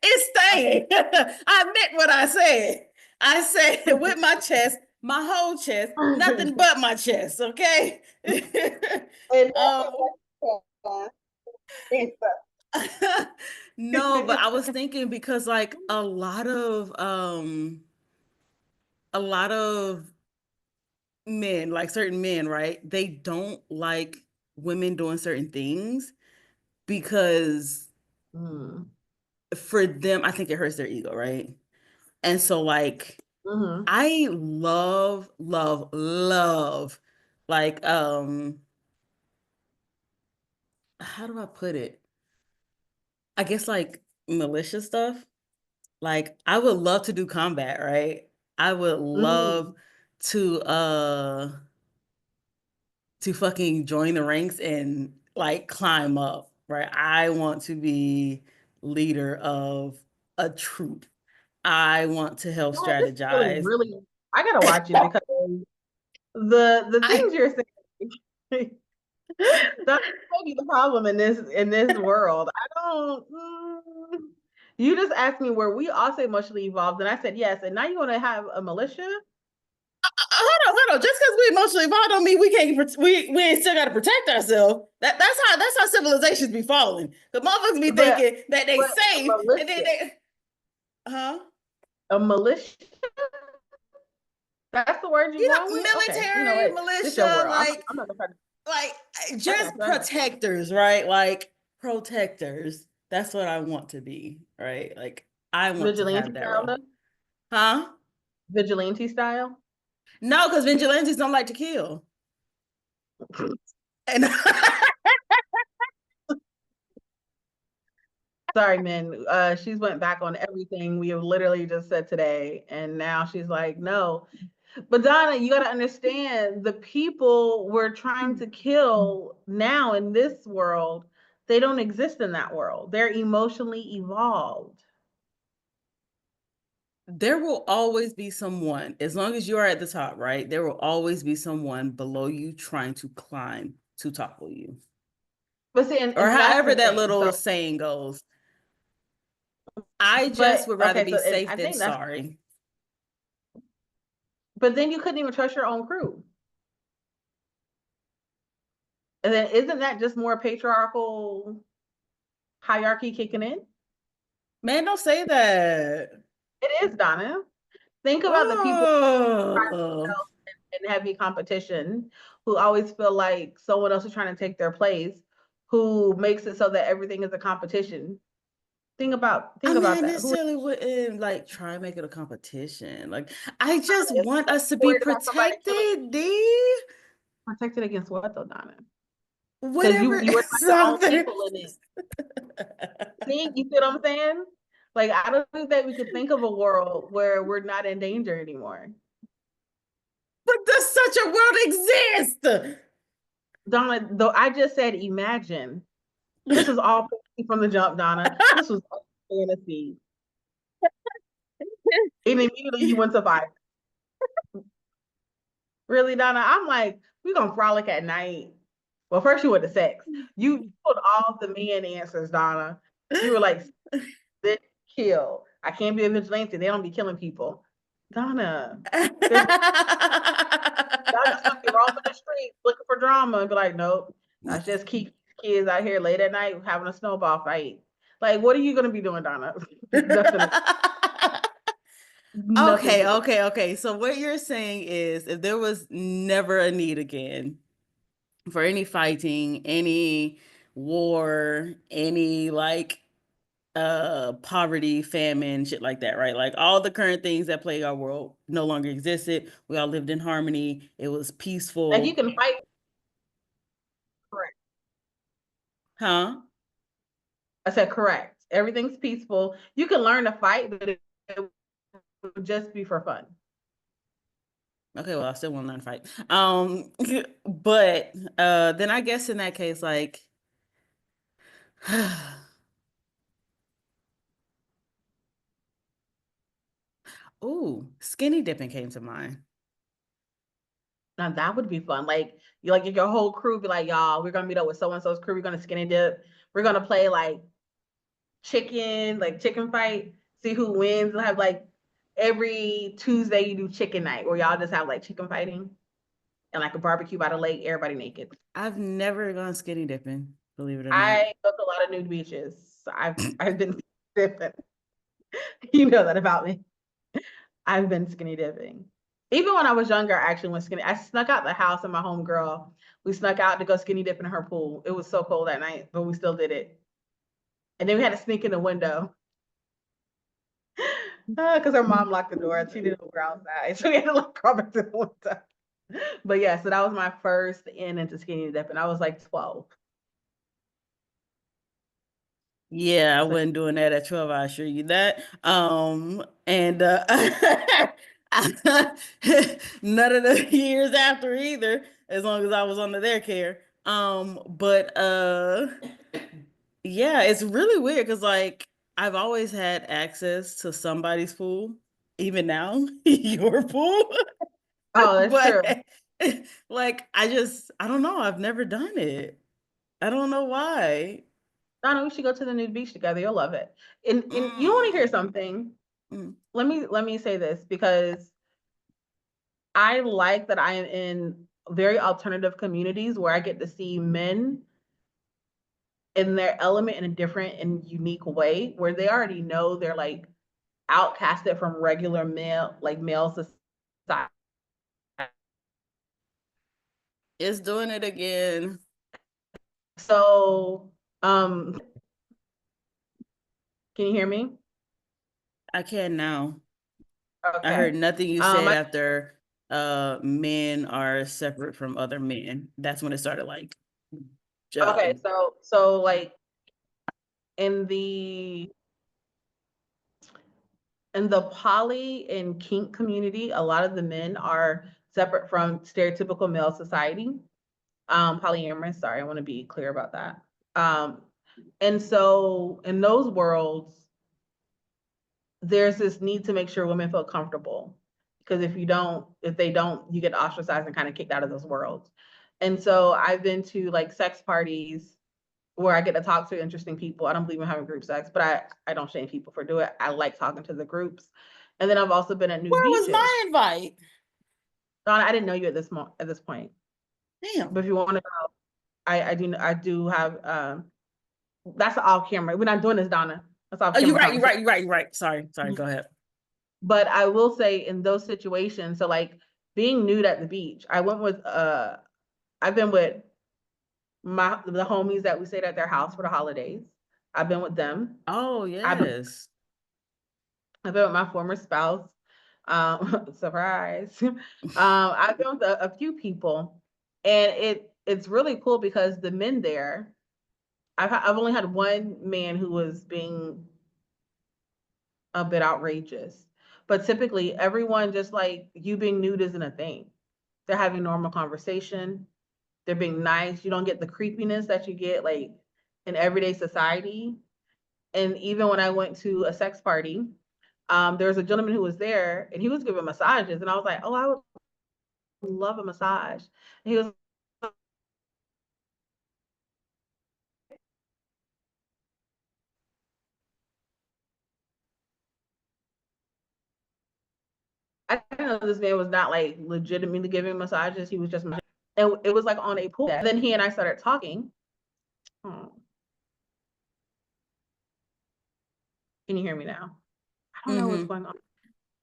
It's Okay. staying. I meant what I said. I said with my chest, my whole chest, nothing but my chest, okay? And um it's no, but I was thinking because like a lot of men, like certain men, right? They don't like women doing certain things because mm, for them, I think it hurts their ego, right? And so like hmm I love like how do I put it? I guess like malicious stuff. Like I would love to do combat, right? I would love mm. to fucking join the ranks and like climb up, right? I want to be leader of a troop. I want to help God, this is really, strategize. really. I gotta watch it because the I things you're saying. That may be the problem in this world. I don't. You just asked me were we also emotionally evolved, and I said yes. And now you want to have a militia, hold on. Just because we emotionally evolved don't mean we can't we ain't still gotta protect ourselves. That's how civilizations be falling. The motherfuckers be but thinking that they a safe and then militia, they huh? a militia. That's the word you're You going know, with. Okay, you know military, what? This your militia, world. I'm not gonna try to. like I just got you. I got protectors, right? Like protectors. That's what I want to be, right? Like I want to Vigilante have that style role. though? Huh? Vigilante style? No, because vigilantes don't like to kill. And Sorry, man. She's went back on everything we have literally just said today, and now she's like, no. But Donna, you got to understand the people we're trying to kill now in this world, they don't exist in that world. They're emotionally evolved. there will always be someone, as long as you are at the top, right? There will always be someone below you trying to climb to topple you. But see, and Or that's however the that thing. little So, saying goes. I just but would rather okay, be so and safe I than think that's, sorry. but then you couldn't even trust your own crew. And then isn't that just more patriarchal hierarchy kicking in? Man, don't say that. It is, Donna. Think about the people Oh. in heavy competition who always feel like someone else is trying to take their place, who makes it so that everything is a competition. I Think mean, about I that. Who necessarily wouldn't like try and make it a competition. Like, I just is want us to be worried about somebody killing protected, D. protected against what though, Donna? Because Whatever you worry about your own something. people in it. See, you see what I'm saying? Like I don't think that we could think of a world where we're not in danger anymore. But does such a world exist? Donna, though I just said imagine. This was all from the jump, Donna. This was all fantasy. And immediately you went to fire. Really, Donna? I'm like, we gonna frolic at night. Well, first you went to sex. You put all the men answers, Donna. You were like, then kill. I can't be a vigilante. They don't be killing people. Donna, there's y'all just gonna be roaming the streets looking for drama and be like, nope, that's just keep kids out here late at night having a snowball fight. Like, what are you gonna be doing, Donna? Nothing. Nothing. Okay. So what you're saying is if there was never a need again for any fighting, any war, any like poverty, famine, shit like that, right? Like all the current things that plague our world no longer existed. We all lived in harmony. It was Like you peaceful. can fight. Correct. Huh? I said correct. Everything's peaceful. You can learn to fight, but it would just be for fun. Okay, well, I still want to learn to fight. But then I guess in that case, like ooh, skinny dipping came to mind. Now that would be fun. Like you like your whole crew be like, y'all, we're gonna meet up with so and so's crew. We're gonna skinny dip. We're gonna play like chicken fight. See who wins. We'll have like every Tuesday you do chicken night where y'all just have like chicken fighting and like a barbecue by the lake. Everybody naked. I've never gone skinny dipping, believe it or not. I go to a lot of nude beaches. So I've been dipping. You know that about me. I've been skinny dipping. Even when I was younger, I actually went skinny. I snuck out the house and my homegirl. We snuck out to go skinny dip in her pool. It was so cold that night, but we still did it. And then we had to sneak in the window because her mom locked the door and she didn't know we were outside. So we had to like crawl back to the window. But yeah, so that was my first in into skinny dip, and I was like 12. Yeah, I So wasn't doing that at 12, I assure you that. And none of the years after either, as long as I was under their care. But yeah, it's really weird because like I've always had access to somebody's pool, even now, your pool. oh, that's true. But like I don't know, I've never done it. I don't know why. Donna, we should go to the nude beach together. You'll love it. And you want to hear Mm. something? Mm. Let me say this because I like that I am in very alternative communities where I get to see men in their element in a different and unique way, where they already know they're like outcasted from regular male society. It's doing it again. So, can you hear me? I can now. I Okay. heard nothing you said I, after men are separate from other men. That's when it started like okay, uh, so like in the poly and kink community, a lot of the men are separate from stereotypical male society. Polyamorous, sorry, I want to be clear about that. Um, and so in those worlds, there's this need to make sure women feel comfortable. Because if they don't, you get ostracized and kind of kicked out of those worlds. And so I've been to like sex parties where I get to talk to interesting people. I don't believe in having group sex, but I don't shame people for doing it. I like talking to the groups. And then I've also been at new where was beaches. my invite? Donna, I didn't know you at this point. But Damn. if you want to know, I do have that's off camera. We're not doing this, Donna. That's off Oh, you're camera right, you're right, conversation. you're right, you're right. Sorry, go ahead. But I will say in those situations, so like being nude at the beach, I've been with the homies that we stayed at their house for the holidays. I've been with them. Oh, I've been, yes. I've been with my former spouse. Surprise. I've been with a few people, and it's really cool because the men there, I've only had one man who was being a bit outrageous. But typically, everyone just like you being nude isn't a thing. They're having normal conversation. They're being nice. You don't get the creepiness that you get like in everyday society. And even when I went to a sex party, there was a gentleman who was there and he was giving massages. And I was like, oh, I would love a massage. And he was, I didn't know this man was not like legitimately giving massages. He was just, and it was like on a pool. And then he and I started talking. Oh, can you hear me now? I don't know what's Mm-hmm. going on.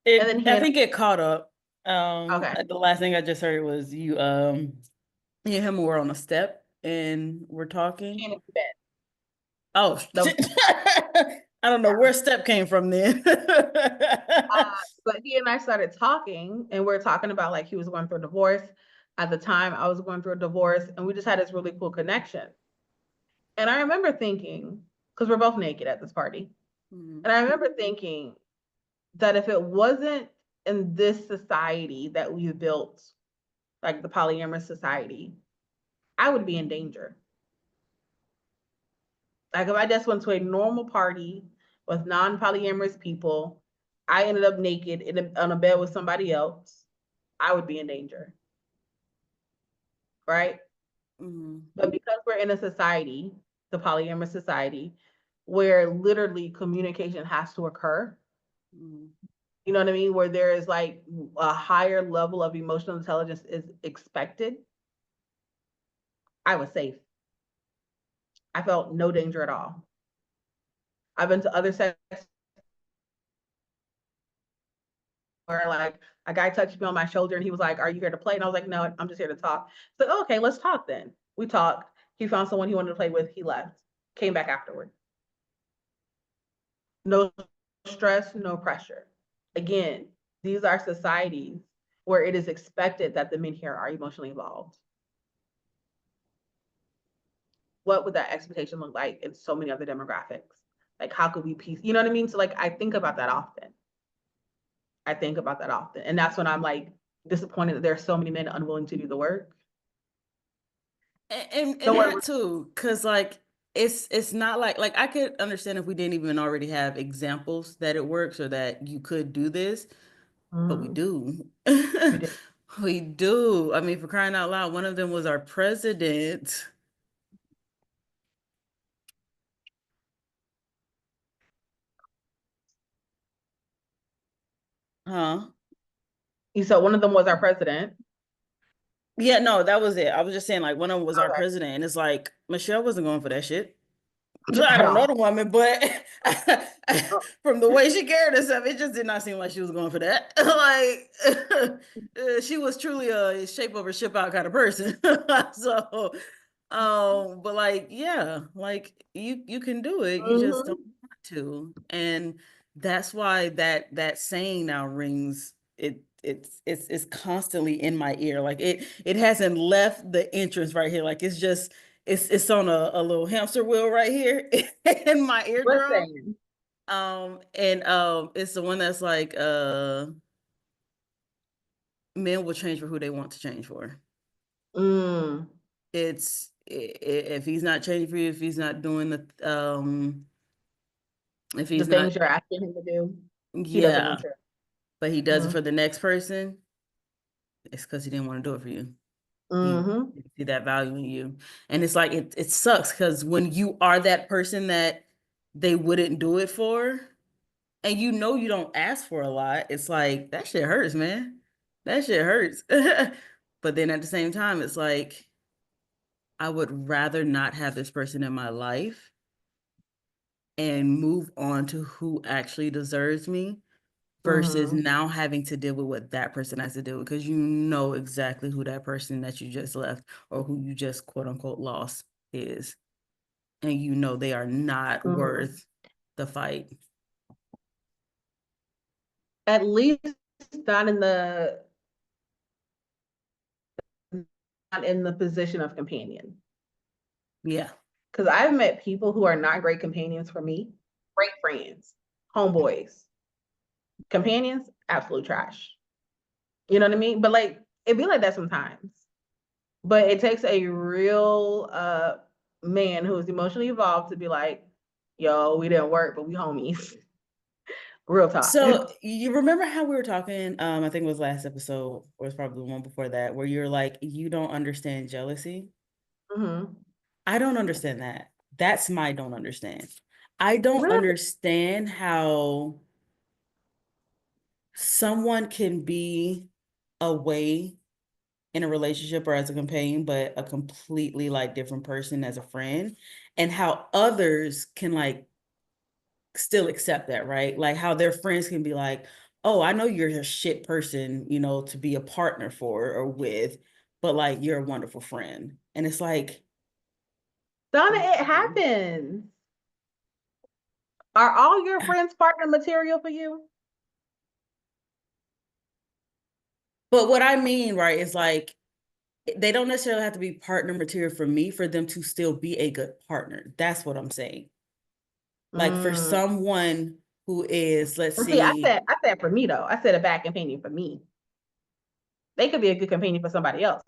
And then It he I and think it caught up. okay, The last thing I just heard was you and him were on a step and we're he talking. and bed. Oh The shit. I don't know where step came from then. but he and I started talking, and we are talking about like he was going through a divorce. At the time, I was going through a divorce, and we just had this really cool connection. And I remember thinking, because we're both naked at this party, Mhm. and I remember thinking that if it wasn't in this society that we've built, like the polyamorous society, I would be in danger. Like if I just went to a normal party with non-polyamorous people, I ended up naked on a bed with somebody else, I would be in danger, right? Mhm. But because we're in a society, the polyamorous society, where literally communication has to occur, Mhm. you know what I mean? Where there is like a higher level of emotional intelligence is expected, I was safe. I felt no danger at all. I've been to other sex where like a guy touched me on my shoulder and he was like, "Are you here to play?" And I was like, "No, I'm just here to talk." So oh, okay, let's talk then. We talked. He found someone he wanted to play with. He left. Came back afterward. No stress, no pressure. Again, these are societies where it is expected that the men here are emotionally involved. What would that expectation look like in so many other demographics? Like, how could we piece? You know what I mean? So, like, I think about that often. I think about that often, and that's when I'm like disappointed that there are so many men unwilling to do the work. And So, that too, because like it's not like I could understand if we didn't even already have examples that it works or that you could do this, but we mm, do. we did. We do. I mean, for crying out loud, one of them was our president. Huh? So one of them was our president. Yeah, no, that was it. I was just saying, like, one of them was our Okay. president, and it's like Michelle wasn't going for that shit. I At don't know all. the woman, but Oh, from the way she carried herself, it just did not seem like she was going for that. Like she was truly a shape over ship out kind of person. So, but like, yeah, like you can do it. You just don't mhm. want to. And That's why that saying now rings, it's constantly in my ear. Like it hasn't left the entrance right here. Like it's just it's on a little hamster wheel right here in my What eardrum. saying? And it's the one that's like men will change for who they want to change for. Mm, It's if he's not changing for you, if he's not doing the if the he's not, things you're asking him to do, he doesn't yeah, want to. but he does it Mm-hmm. for the next person, it's because he didn't want to do it for you. He Mm-hmm. didn't see that value in you. And it's like it sucks because when you are that person that they wouldn't do it for, and you know you don't ask for a lot, it's like that shit hurts, man. That shit hurts. But then at the same time, it's like I would rather not have this person in my life and move on to who actually deserves me versus Mm-hmm. now having to deal with what that person has to deal with because you know exactly who that person that you just left or who you just quote unquote lost is. And you know they are not Mm-hmm. worth the fight. At least not in the position of companion. Yeah. Because I've met people who are not great companions for me, great friends, homeboys, companions, absolute trash. You know what I mean? But like it be like that sometimes. But it takes a real man who is emotionally evolved to be like, yo, we didn't work, but we homies. Real talk. So you remember how we were talking, I think it was last episode, or it's probably the one before that, where you're like, you don't understand jealousy. Mm-hmm. I don't understand that. That's my don't understand. I don't Really? understand how someone can be away in a relationship or as a companion, but a completely like different person as a friend, and how others can like still accept that, right? Like how their friends can be like, oh, I know you're a shit person, you know, to be a partner for or with, but like you're a wonderful friend. And it's like, Donna, it happens. Are all your friends partner material for you? but what I mean, right, is like they don't necessarily have to be partner material for me for them to still be a good partner. That's what I'm saying. Like for Mm. someone who is, let's Well, see, see, I said for me though. I said a bad companion for me. They could be a good companion for somebody else,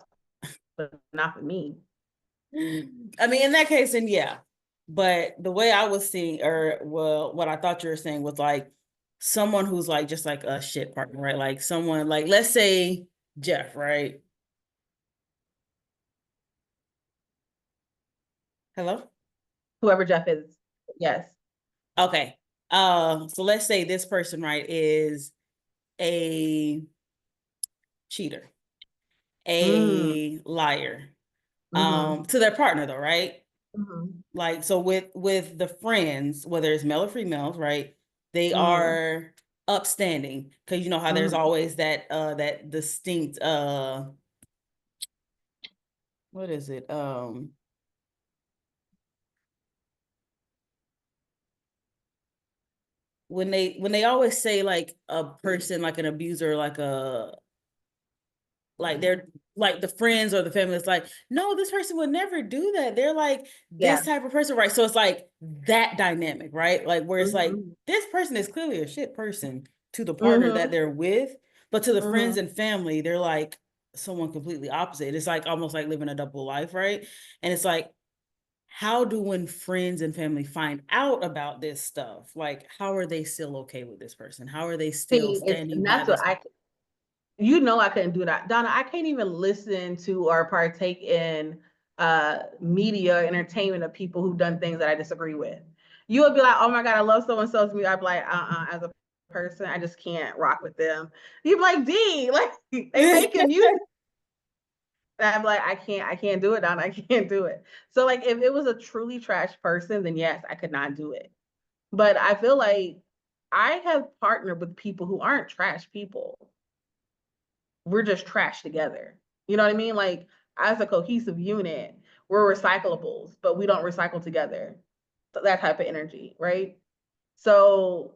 but not for me. I mean, in that case, then yeah. But the way I was seeing, or well, what I thought you were saying was like someone who's like just like a shit partner, right? Like someone like let's say Jeff, right? Hello? Whoever Jeff is, yes. Okay. So let's say this person, right, is a cheater, Mm. a liar, Mm-hmm. to their partner though, right? Mm-hmm. Like so with the friends, whether it's male or females, right? They Mm-hmm. are upstanding because you know how there's Mm-hmm. always that distinct what is it? When they always say like a person like an abuser, like a like they're like the friends or the family, it's like, no, this person would never do that. They're like Yeah. this type of person, right? So it's like that dynamic, right? Like where it's like Mm-hmm. this person is clearly a shit person to the partner that Mm-hmm. they're with, but to the friends Mm-hmm. and family, they're like someone completely opposite. It's like almost like living a double life, right? And it's like, how do when friends and family find out about this stuff, like how are they still okay with this person? How are they still See, standing and by that's what this? I, you know, I couldn't do that. Donna, I can't even listen to or partake in media entertainment of people who've done things that I disagree with. You would be like, oh my God, I love so and so's music. I'd be like, as a person, I just can't rock with them. You'd be like, D, like they making music. And I'm like, I can't do it, Donna. I can't do it. So like if it was a truly trash person, then yes, I could not do it. But I feel like I have partnered with people who aren't trash people. We're just trash together. You know what I mean? Like as a cohesive unit, we're recyclables, but we don't recycle together. So that type of energy, right? So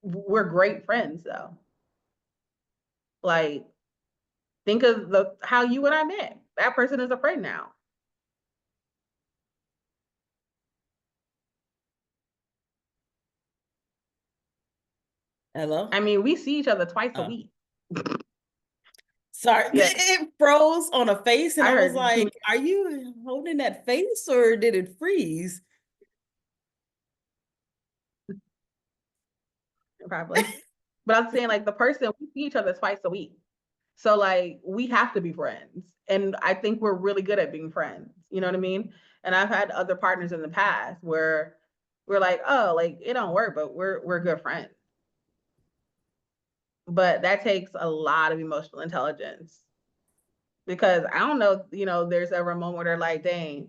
we're great friends though. Like, think of how you and I met. That person is a friend now. Hello? I mean, we see each other twice a Oh, week. sorry. Yeah, It froze on a face, and I I was heard you too like, are you holding that face or did it freeze? probably. But I'm saying like the person we see each other twice a week. So like we have to be friends. And I think we're really good at being friends. You know what I mean? And I've had other partners in the past where we're like, oh, like it don't work, but we're good friends. But that takes a lot of emotional intelligence because I don't know, there's ever a moment where they're like, dang,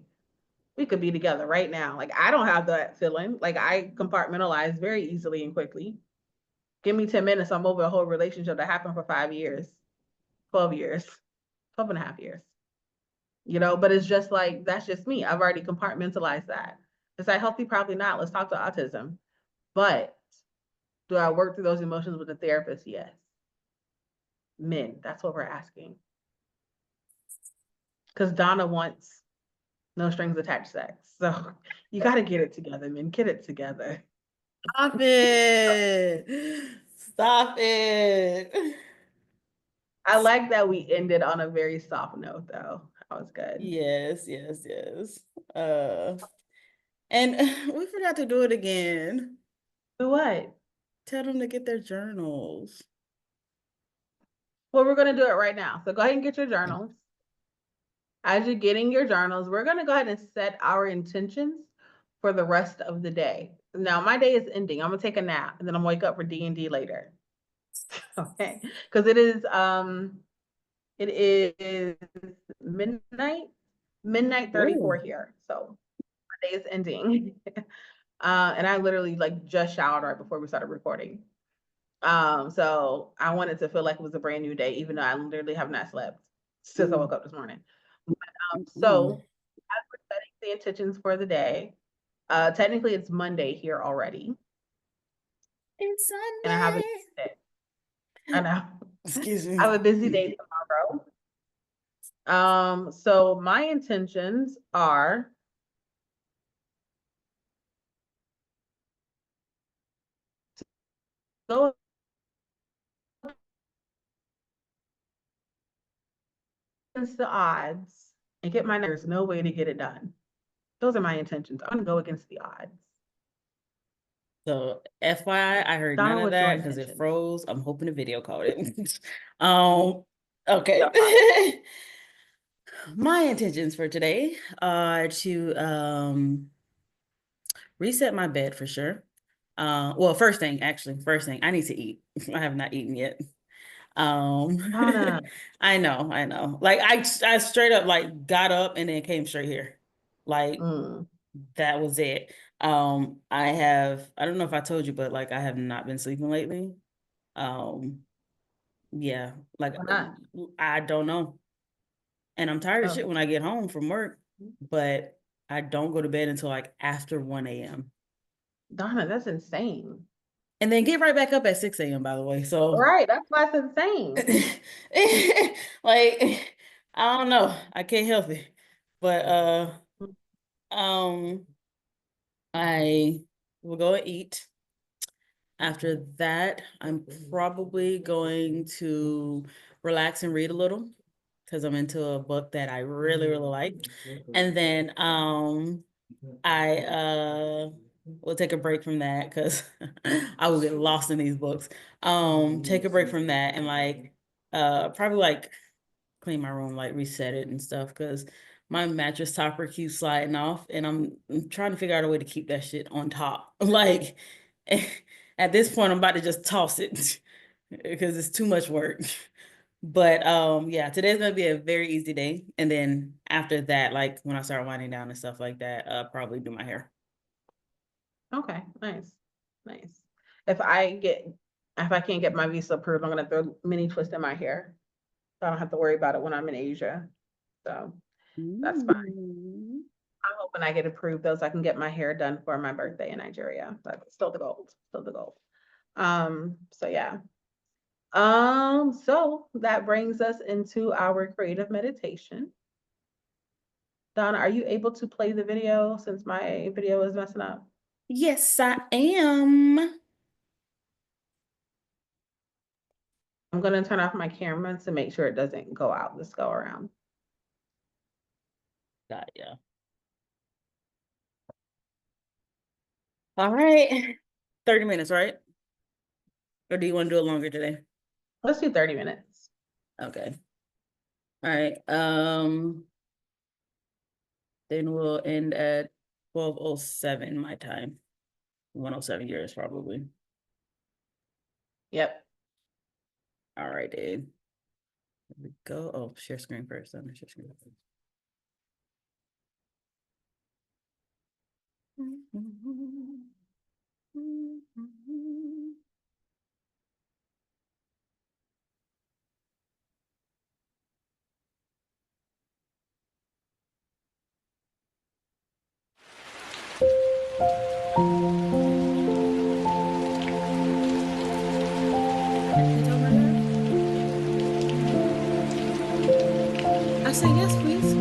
we could be together right now. Like I don't have that feeling. Like I compartmentalize very easily and quickly. Give me 10 minutes, I'm over a whole relationship that happened for 5 years, 12 years, 12 and a half years. But it's just like, that's just me. I've already compartmentalized that. Is that healthy? Probably not. Let's talk to autism. But do I work through those emotions with a therapist? Yes. Men, that's what we're asking. Because Donna wants no strings attached sex. So you got to get it together, men. Get it together. Stop it. Stop it. I like that we ended on a very soft note, though. That was good. Yes, yes, yes. Uh, and we forgot to do it again. So what? Tell them to get their journals. Well, we're going to do it right now. So go ahead and get your journals. As you're getting your journals, we're going to go ahead and set our intentions for the rest of the day. Now, my day is ending. I'm going to take a nap and then I'm wake up for D&D later. Okay? Because it is midnight 34 Ooh. here. So my day is ending. And I literally like just showered right before we started recording. So I wanted to feel like it was a brand new day, even though I literally have not slept since I Mm, woke up this morning. mm. So as we're setting the intentions for the day, technically it's Monday here already, It's and I have a Sunday. day. I know Excuse I me. have a busy day tomorrow. So my intentions are go against the odds and get my there's no way to get it done. Those are my intentions. I'm gonna go against the odds. So FYI, I heard none Donna, of what's your that because it intentions? froze. I'm hoping the video called it. Okay. No problem. My intentions for today are to reset my bed for sure. Well, first thing, I need to eat. I have not eaten yet. Um, Donna, I know. Like I straight up like got up and then came straight here. Like mm, that was it. I don't know if I told you, but like I have not been sleeping lately. Um, yeah, like why not? I don't know. And I'm tired of Oh, shit when I get home from work, but I don't go to bed until like after 1 a.m. Donna, that's insane. And then get right back up at 6 a.m. by the way. So Right, that's why it's insane. like I don't know. I can't help it. But um I will go and eat. After that, I'm probably going to relax and read a little because I'm into a book that I really, really like. And then I will take a break from that because I will get lost in these books. Take a break from that and like probably like clean my room, like reset it and stuff because my mattress topper keeps sliding off and I'm trying to figure out a way to keep that shit on top. Like at this point I'm about to just toss it because it's too much work. But yeah, today's gonna be a very easy day. And then after that, like when I start winding down and stuff like that, probably do my hair. Okay, nice, nice. If I get, if I can't get my visa approved, I'm gonna throw mini twist in my hair, so I don't have to worry about it when I'm in Asia. So that's fine. Mm. I'm hoping I get approved though, so I can get my hair done for my birthday in Nigeria. That's still the goal. Still the goal. So yeah. So that brings us into our creative meditation. Donna, are you able to play the video since my video is messing up? Yes, I am. I'm gonna turn off my camera to make sure it doesn't go out this go around. Got ya. All right. 30 minutes, right? Or do you want to do it longer today? Let's do 30 minutes. Okay. All right. Then we'll end at 12:07 my time. 1:07 yours probably. Yep. All right, dude. Here we go. Oh, share screen first. I'm gonna share screen first. Can you tell my dad? I say yes, please.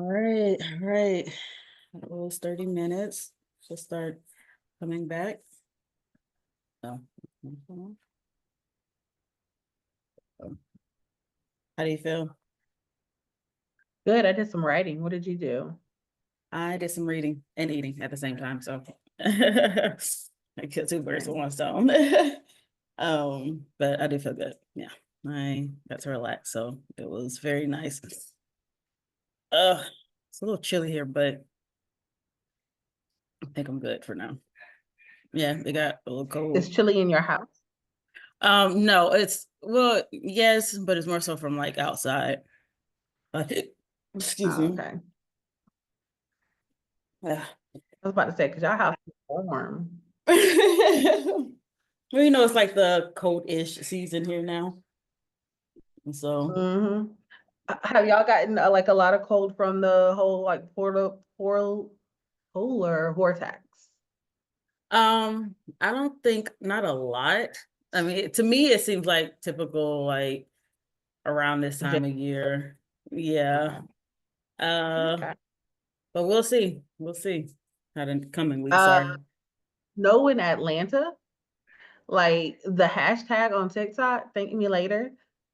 All right. That was 30 minutes. She'll start coming back. Oh. How do you feel? Good. I did some writing. What did you do? I did some reading and eating at the same time, so I killed two birds with one stone. But I do feel good. Yeah. I got to relax, so it was very nice. It's a little chilly here, but I think I'm good for now. Yeah, it got a little It's cold. chilly in your house. No, it's well, yes, but it's more so from like outside. Excuse Oh, me. okay. Ah. I was about to say, because your house is warm. Well, it's like the cold-ish season here now. And so, Hmm. Have y'all gotten like a lot of cold from the whole like polar vortex? I don't think not a lot. I mean, to me, it seems like typical, like around this Jan- time of year. Yeah. Okay. Uh, Okay. but we'll see. We'll see how the coming weeks Uh, are. Snow in Atlanta, like the hashtag on TikTok, thank me later,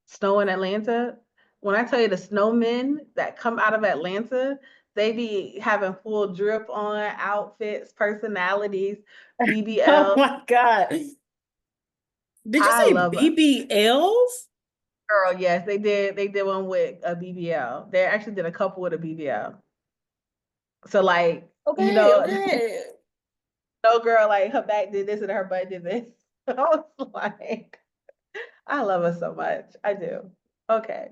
snow in Atlanta. When I tell you the snowmen that come out of Atlanta, they be having full drip on outfits, personalities, Oh BBL. my God. Did you I say love it. BBLs? Girl, yes, they did. They did one with a BBL. They actually did a couple with a BBL. So like, Okay, okay. no girl, like her back did this and her butt did this. I was like, I love her so much. I do. Okay.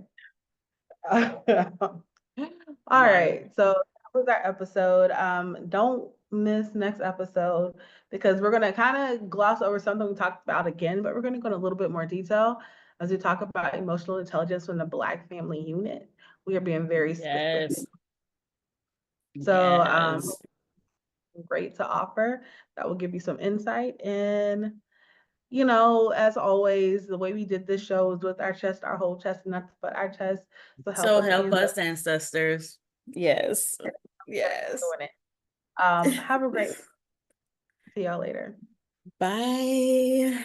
All Wild. right. So that was our episode. Don't miss next episode because we're gonna kind of gloss over something we talked about again, but we're gonna go in a little bit more detail as we talk about emotional intelligence from the Black family unit. We are being very specific. Yes. So Yes. great to offer. That will give you some insight. And as always, the way we did this show is with our chest, our whole chest, not but our chest. So help So us help ancestors us, ancestors. Yes. Yes. doing it. Have a great See y'all later. Bye.